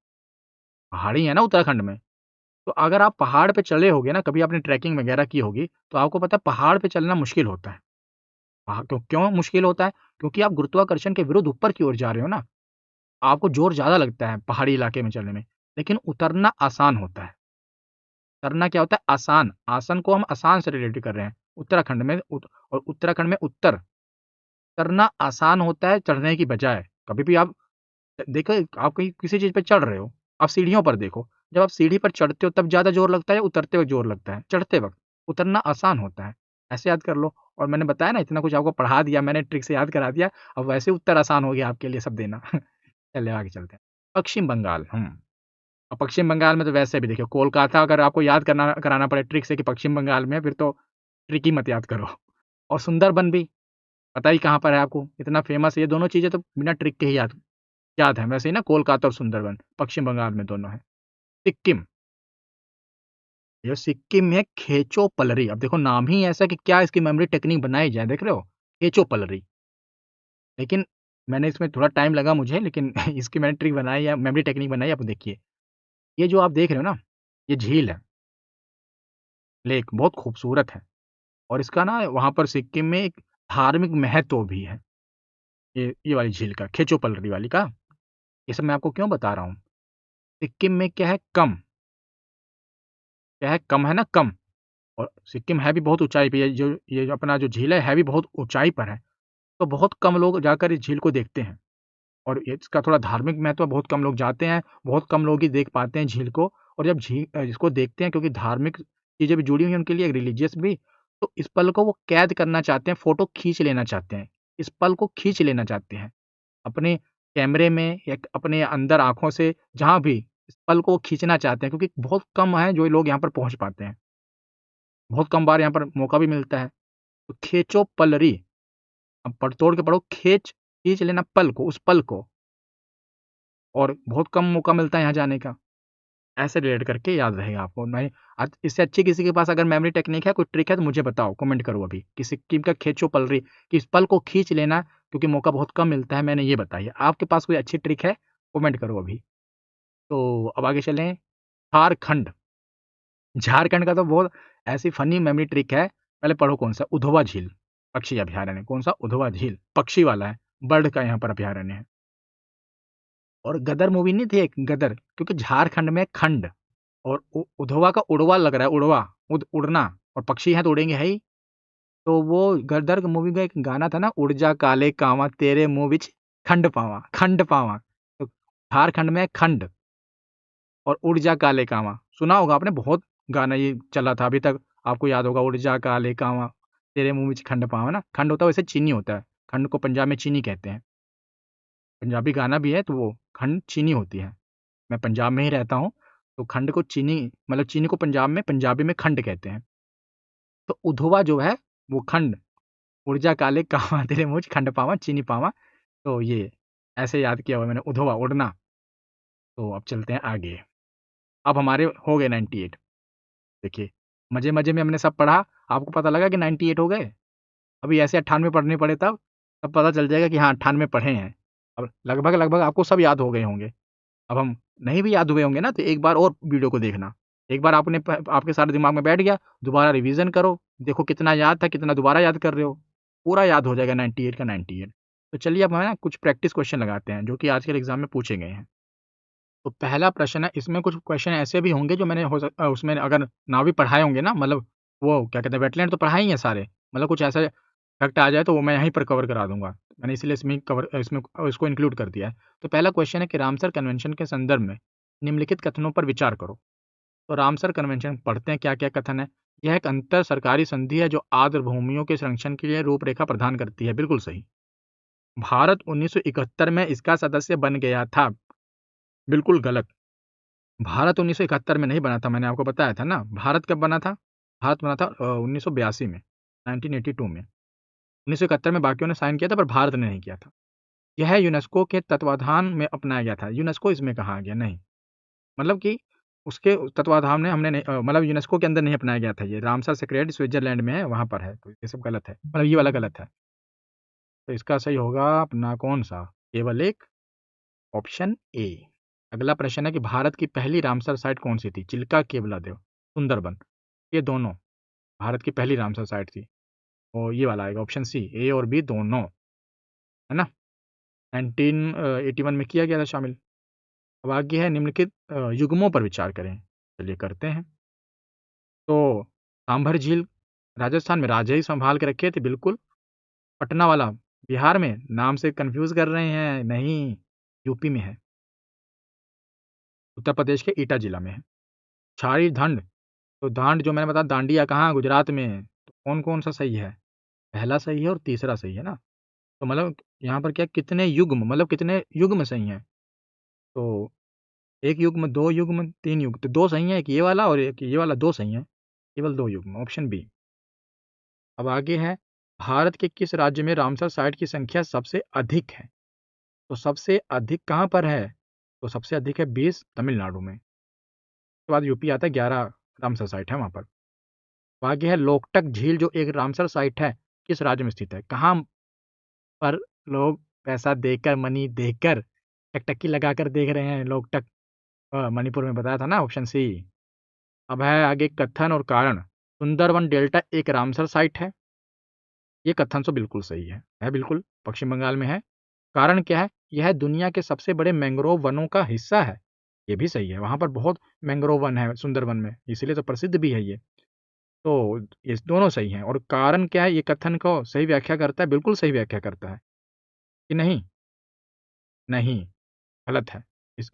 पहाड़ी है ना उत्तराखंड में। तो अगर आप पहाड़ पे चले होगे ना, कभी आपने ट्रैकिंग वगैरह की होगी, तो आपको पता है पहाड़ पे चलना मुश्किल होता है। तो क्यों मुश्किल होता है? क्योंकि आप गुरुत्वाकर्षण के विरुद्ध ऊपर की ओर जा रहे हो ना, आपको ज़ोर ज़्यादा लगता है पहाड़ी इलाके में चलने में, लेकिन उतरना आसान होता है। उतरना क्या होता है? आसान, आसन को हम आसान से रिलेट कर रहे हैं। उत्तराखंड में और उत्तराखंड में उतरना आसान होता है चढ़ने की बजाय। कभी भी आप देखो, आप कहीं किसी चीज़ पे चढ़ रहे हो, आप सीढ़ियों पर देखो, जब आप सीढ़ी पर चढ़ते हो तब ज़्यादा ज़ोर लगता है या उतरते वक़्त ज़ोर लगता है? चढ़ते वक़्त। उतरना आसान होता है, ऐसे याद कर लो। और मैंने बताया ना, इतना कुछ आपको पढ़ा दिया, मैंने ट्रिक से याद करा दिया, अब वैसे उत्तर आसान हो गया आपके लिए सब देना। चलिए आगे चलते हैं। पश्चिम बंगाल, और पश्चिम बंगाल में तो वैसे भी देखिए, कोलकाता अगर आपको याद करना कराना पड़े ट्रिक से कि पश्चिम बंगाल में है, फिर तो ट्रिक ही मत याद करो। और सुंदरबन भी पता ही कहाँ पर है आपको, इतना फ़ेमस है, ये दोनों चीज़ें तो बिना ट्रिक के ही याद याद है। वैसे ही ना, कोलकाता और सुंदरबन पश्चिम बंगाल में दोनों हैं। सिक्किम, ये सिक्किम में खेचो पलरी। अब देखो नाम ही ऐसा कि क्या इसकी मेमोरी टेक्निक बनाई जाए, देख रहे हो? खेचो पलरी। लेकिन मैंने इसमें थोड़ा टाइम लगा मुझे, लेकिन इसकी मैंने ट्रिक बनाई है, मेमोरी टेक्निक बनाई है, आप देखिए। ये जो आप देख रहे हो ना, ये झील है, लेक बहुत खूबसूरत है। और इसका ना वहाँ पर सिक्किम में एक धार्मिक महत्व भी है। ये वाली झील का, खेचो पलरी वाली का। ये सब मैं आपको क्यों बता रहा हूँ? सिक्किम में क्या है, कम क्या है, कम है ना, कम। और सिक्किम है भी बहुत ऊंचाई पे, ये जो अपना जो झील है भी बहुत ऊंचाई पर है। तो बहुत कम लोग जाकर इस झील को देखते हैं, और इसका थोड़ा धार्मिक महत्व, बहुत कम लोग जाते हैं, बहुत कम लोग ही देख पाते हैं झील को। और जब इसको देखते हैं, क्योंकि धार्मिक चीज़ें भी जुड़ी हुई हैं उनके लिए, रिलीजियस भी, तो इस पल को वो कैद करना चाहते हैं, फ़ोटो खींच लेना चाहते हैं। इस पल को खींच लेना चाहते हैं, अपने कैमरे में या अपने अंदर आँखों से, जहाँ भी इस पल को वो खींचना चाहते हैं, क्योंकि बहुत कम हैं जो लोग यहाँ पर पहुँच पाते हैं। बहुत कम बार यहाँ पर मौका भी मिलता है। तो खींचो पलरी, अब पढ़-तोड़ के पढ़ो, खींच लेना पल को, उस पल को। और बहुत कम मौका मिलता है यहाँ जाने का। ऐसे रिलेट करके याद रहेगा आपको। नहीं, इससे अच्छी किसी के पास अगर मेमोरी टेक्निक है, कोई ट्रिक है, तो मुझे बताओ, कमेंट करो अभी कि सिक्किम का खींचो पलरी, कि इस पल को खींच लेना, क्योंकि मौका बहुत कम मिलता है, मैंने ये बताई है। आपके पास कोई अच्छी ट्रिक है, कमेंट करो अभी। तो अब आगे चलें। झारखंड। झारखंड का तो बहुत ऐसी फनी मेमोरी ट्रिक है। पहले पढ़ो कौन सा, उधवा झील पक्षी अभयारण्य। कौन सा, उधवा झील, पक्षी वाला है, बर्ड का यहाँ पर अभयारण्य है। और गदर मूवी नहीं थी एक, गदर, क्योंकि झारखंड में खंड, और उधवा का उड़वा लग रहा है, उड़वा, उड़ना, और पक्षी हैं तो उड़ेंगे है ही। तो वो गदर मूवी का एक गाना था ना, उड़ जा काले कांवा तेरे मुंह विच खंड पावा, खंड पावा। तो झारखंड में खंड, और उड़ जा काले कांवा सुना होगा आपने, बहुत गाना ये चला था अभी तक, आपको याद होगा, उड़ जा काले कांवा तेरे मुंह विच खंड पावा ना। खंड होता है वैसे चीनी होता है, खंड को पंजाब में चीनी कहते हैं। पंजाबी गाना भी है, तो वो खंड चीनी होती है। मैं पंजाब में ही रहता हूँ, तो खंड को चीनी, मतलब चीनी को पंजाब में, पंजाबी में खंड कहते हैं। तो उधवा जो है वो खंड, ऊर्जा काले कावा तेरे मुझ खंड पावा चीनी पावा। तो ये ऐसे याद किया हुआ मैंने, उधवा, उड़ना। तो अब चलते हैं आगे। अब हमारे हो गए 98। देखिए, मजे मजे में हमने सब पढ़ा, आपको पता लगा कि 98 हो गए। अभी ऐसे 98 पढ़ने पड़े, तब पता चल जाएगा कि हाँ 98 पढ़े हैं। अब लगभग लगभग आपको सब याद हो गए होंगे। अब हम नहीं भी याद हुए होंगे ना, तो एक बार और वीडियो को देखना। एक बार आपके सारे दिमाग में बैठ गया, दोबारा रिवीजन करो, देखो कितना याद था, कितना दोबारा याद कर रहे हो। पूरा याद हो जाएगा 98 का 98। तो चलिए अब हम ना कुछ प्रैक्टिस क्वेश्चन लगाते हैं, जो कि आज के एग्जाम में पूछे गए हैं। तो पहला प्रश्न है, इसमें कुछ क्वेश्चन ऐसे भी होंगे जो मैंने उसमें अगर ना भी पढ़ाए होंगे ना, मतलब वो क्या कहते हैं, वेटलैंड तो पढ़ाए ही हैं सारे, मतलब कुछ ऐसा फैक्ट आ जाए तो वो मैं यहीं पर कवर करा दूंगा। मैंने इसलिए इसमें इसको इंक्लूड कर दिया है। तो पहला क्वेश्चन है कि रामसर कन्वेंशन के संदर्भ में निम्नलिखित कथनों पर विचार करो। तो रामसर कन्वेंशन पढ़ते हैं, क्या क्या कथन है। यह एक अंतर सरकारी संधि है जो आर्द्र भूमियों के संरक्षण के लिए रूपरेखा प्रदान करती है। बिल्कुल सही। भारत 1971 में इसका सदस्य बन गया था। बिल्कुल गलत। भारत 1971 में नहीं बना था, मैंने आपको बताया था ना। भारत कब बना था? भारत बना था 1982 में, 1982 में। 1971 में बाकियों ने साइन किया था, पर भारत ने नहीं किया था। यह यूनेस्को के तत्वाधान में अपनाया गया था। यूनेस्को इसमें कहा गया नहीं, मतलब कि उसके तत्वाधान में हमने नहीं, मतलब यूनेस्को के अंदर नहीं अपनाया गया था। ये रामसर सेक्रेटरीट स्विट्जरलैंड में है, वहां पर है। तो ये सब गलत है, मतलब ये वाला गलत है। तो इसका सही होगा अपना कौन सा, केवल एक, ऑप्शन ए। अगला प्रश्न है कि भारत की पहली रामसर साइट कौन सी थी? चिल्का, केवलादेव, सुंदरबन। ये दोनों भारत की पहली रामसर साइट थी। और ये वाला आएगा ऑप्शन सी, ए और बी दोनों, है ना। 1981 में किया गया था शामिल। अब आगे है निम्नलिखित युग्मों पर विचार करें। चलिए करते हैं। तो सांभर झील राजस्थान में, राजा ही संभाल के रखे थे, बिल्कुल। पटना वाला बिहार में, नाम से कंफ्यूज कर रहे हैं, नहीं, यूपी में है, उत्तर प्रदेश के ईटा जिला में है। छारी धंड, तो धांड जो मैंने बताया, दांडिया कहाँ, गुजरात में है। तो कौन कौन सा सही है? पहला सही है और तीसरा सही है ना। तो मतलब यहाँ पर क्या, कितने युग्म, मतलब कितने युग्म सही हैं? तो एक युग्म, दो युग्म, तीन युग्म, तो दो सही है, एक ये वाला और एक ये वाला, दो सही है, केवल दो युग्म, ऑप्शन बी। अब आगे है, भारत के किस राज्य में रामसर साइट की संख्या सबसे अधिक है? तो सबसे अधिक कहाँ पर है? तो सबसे अधिक है 20 तमिलनाडु में। उसके बाद यूपी आता है, 11 रामसर साइट है वहाँ पर। अब आगे है, लोकटक झील जो एक रामसर साइट है, किस राज्य में स्थित है? कहाँ पर लोग पैसा देकर, मनी देकर टकटकी लगाकर देख रहे हैं लोकटक? मणिपुर में, बताया था ना, ऑप्शन सी। अब है आगे कथन और कारण। सुंदरवन डेल्टा एक रामसर साइट है। ये कथन तो बिल्कुल सही है बिल्कुल, पश्चिम बंगाल में है। कारण क्या है? यह दुनिया के सबसे बड़े मैंग्रोव वनों का हिस्सा है। ये भी सही है, वहाँ पर बहुत मैंग्रोव वन है सुंदरबन में, इसीलिए तो प्रसिद्ध भी है ये। तो ये दोनों सही हैं और कारण क्या है, ये कथन को सही व्याख्या करता है, बिल्कुल सही व्याख्या करता है कि नहीं? नहीं, गलत है। इस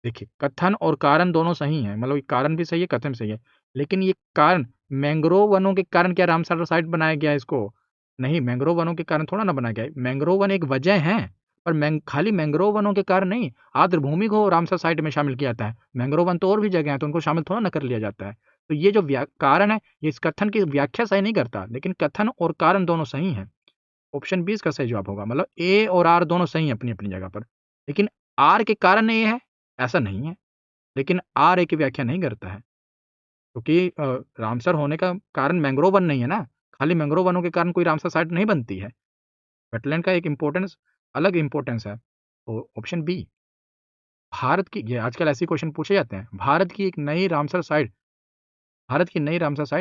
देखिए, कथन और कारण दोनों सही हैं, मतलब कारण भी सही है, कथन भी सही है। लेकिन ये कारण मैंग्रोव वनों के कारण क्या रामसर साइट बनाया गया है इसको? नहीं, मैंग्रोव वनों के कारण थोड़ा ना बनाया गया है। मैंग्रोव वन एक वजह है, पर खाली मैंग्रोव वनों के कारण नहीं, आर्द्र भूमि को रामसर साइट में शामिल किया जाता है। मैंग्रोव वन तो और भी जगह हैं, तो उनको शामिल थोड़ा ना कर लिया जाता है। तो ये जो कारण है, ये इस कथन की व्याख्या सही नहीं करता, लेकिन कथन और कारण दोनों सही हैं। ऑप्शन बी इसका सही जवाब होगा, मतलब ए और आर दोनों सही हैं अपनी-अपनी जगह पर। लेकिन आर के कारण ए है, ऐसा नहीं है। लेकिन आर ए की व्याख्या नहीं करता है, क्योंकि रामसर होने का कारण मैंग्रोव वन नहीं है ना, खाली मैंग्रोव वनों के कारण कोई रामसर साइट नहीं बनती है। वेटलैंड का एक इम्पोर्टेंस अलग इम्पोर्टेंस है। तो ऑप्शन बी, भारत की ये आजकल ऐसे क्वेश्चन पूछे जाते हैं, भारत की नई रामसर साइट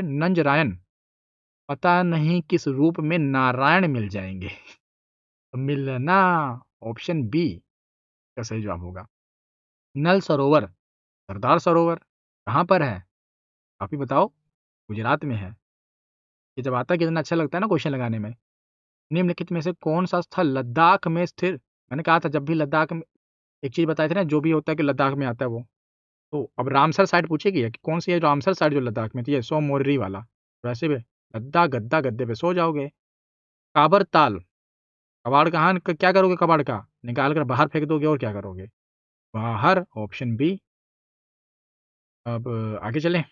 नंजरायन, पता नहीं किस रूप में नारायण मिल जाएंगे। मिलना, ऑप्शन बी का सही जवाब होगा। नल सरोवर, सरदार सरोवर कहाँ पर है? आप ही बताओ। गुजरात में है। ये जब आता है कितना अच्छा लगता है ना क्वेश्चन लगाने में। निम्नलिखित में से कौन सा स्थल लद्दाख में स्थिर, मैंने कहा था जब भी लद्दाख में एक चीज बताई थी ना, जो भी होता है कि लद्दाख में आता है वो। तो अब रामसर साइट पूछेगी कि कौन सी है रामसर साइट जो लद्दाख में थी, ये सो मोर्री वाला। वैसे भी लद्दाख गद्दा गद्दे पे सो जाओगे। काबर ताल, कबाड़ कहाँ क्या करोगे, कबाड़ का निकाल कर बाहर फेंक दोगे और क्या करोगे? बाहर, ऑप्शन बी। अब आगे चलें।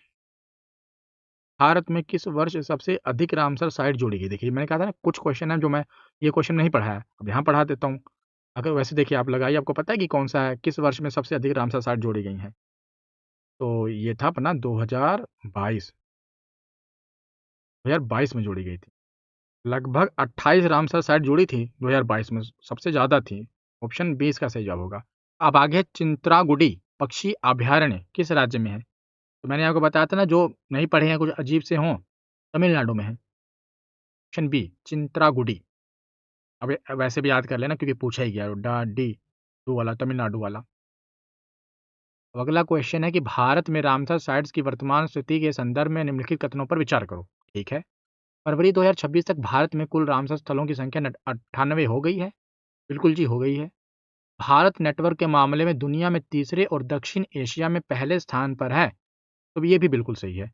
भारत में किस वर्ष सबसे अधिक रामसर साइट जोड़ी गई? देखिए मैंने कहा था ना कुछ क्वेश्चन है जो मैं ये क्वेश्चन नहीं पढ़ा है, अब यहाँ पढ़ा देता हूँ। अगर वैसे देखिए आप लगाइए, आपको पता है कि कौन सा है, किस वर्ष में सबसे अधिक रामसर साइट जोड़ी गई हैं? तो ये था अपना 2022, 2022 में जोड़ी गई थी। लगभग 28 रामसर साइट जुड़ी थी 2022 में, सबसे ज़्यादा थी। ऑप्शन बी इसका सही जवाब होगा। अब आगे चिंत्रागुडी पक्षी अभयारण्य किस राज्य में है? तो मैंने आपको बताया था ना, जो नहीं पढ़े हैं कुछ अजीब से हों, तमिलनाडु में है। Option B Chintragudi. अब वैसे भी याद कर लेना क्योंकि पूछा ही गया, डा डी डू वाला तमिलनाडु वाला। अब अगला क्वेश्चन है कि भारत में रामसर साइट्स की वर्तमान स्थिति के संदर्भ में निम्नलिखित कथनों पर विचार करो। ठीक है। फरवरी 2026 तक भारत में कुल रामसर स्थलों की संख्या 98 हो गई है। बिल्कुल जी, हो गई है। भारत नेटवर्क के मामले में दुनिया में तीसरे और दक्षिण एशिया में पहले स्थान पर है। तो ये भी बिल्कुल सही है।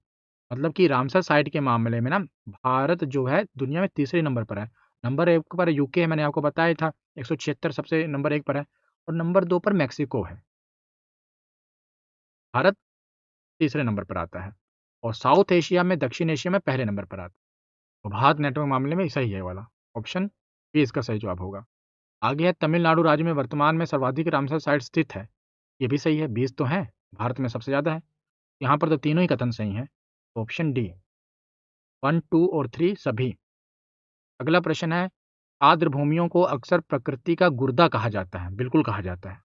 मतलब कि रामसर साइट के मामले में ना, भारत जो है दुनिया में तीसरे नंबर पर है। नंबर 1 पर यूके है, मैंने आपको बताया था, 176 सबसे नंबर 1 पर है, और नंबर 2 पर मैक्सिको है। भारत तीसरे नंबर पर आता है और साउथ एशिया में, दक्षिण एशिया में पहले नंबर पर आता है। तो भारत नेटवर्क मामले में सही है वाला, ऑप्शन बी इसका सही जवाब होगा। आगे है तमिलनाडु राज्य में वर्तमान में सर्वाधिक रामसर साइट स्थित है। ये भी सही है, 20 तो हैं, भारत में सबसे ज़्यादा है। यहाँ पर तो तीनों ही कथन सही हैं। ऑप्शन डी 1, 2 और 3 सभी। अगला प्रश्न है, आर्द्र भूमियों को अक्सर प्रकृति का गुर्दा कहा जाता है। बिल्कुल कहा जाता है,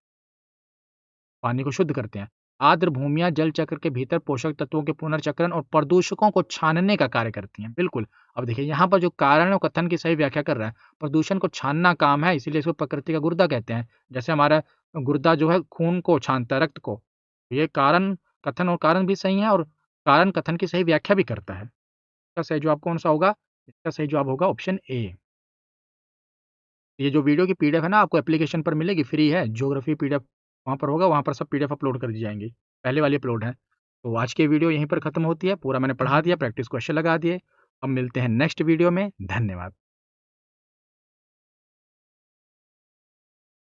पानी को शुद्ध करते हैं। आर्द्र भूमियां जल चक्र के भीतर पोषक तत्वों के पुनर्चक्रण और प्रदूषकों को छानने का कार्य करती हैं। बिल्कुल। अब देखिए यहाँ पर जो कारण और कथन की सही व्याख्या कर रहा है, प्रदूषण को छानना काम है, इसीलिए इसको प्रकृति का गुर्दा कहते हैं। जैसे हमारा गुर्दा जो है खून को छानता है, रक्त को। ये कारण, कथन और कारण भी सही है और कारण कथन की सही व्याख्या भी करता है। इसका सही जवाब कौन सा होगा? इसका सही जवाब होगा ऑप्शन ए। ये जो वीडियो की पीडीएफ है ना, आपको एप्लीकेशन पर मिलेगी, फ्री है, ज्योग्राफी पीडीएफ वहाँ पर होगा, वहाँ पर सब पीडीएफ अपलोड कर दी जाएंगी, पहले वाली अपलोड है। तो आज की वीडियो यहीं पर खत्म होती है, पूरा मैंने पढ़ा दिया, प्रैक्टिस क्वेश्चन लगा दिए। अब मिलते हैं नेक्स्ट वीडियो में, धन्यवाद।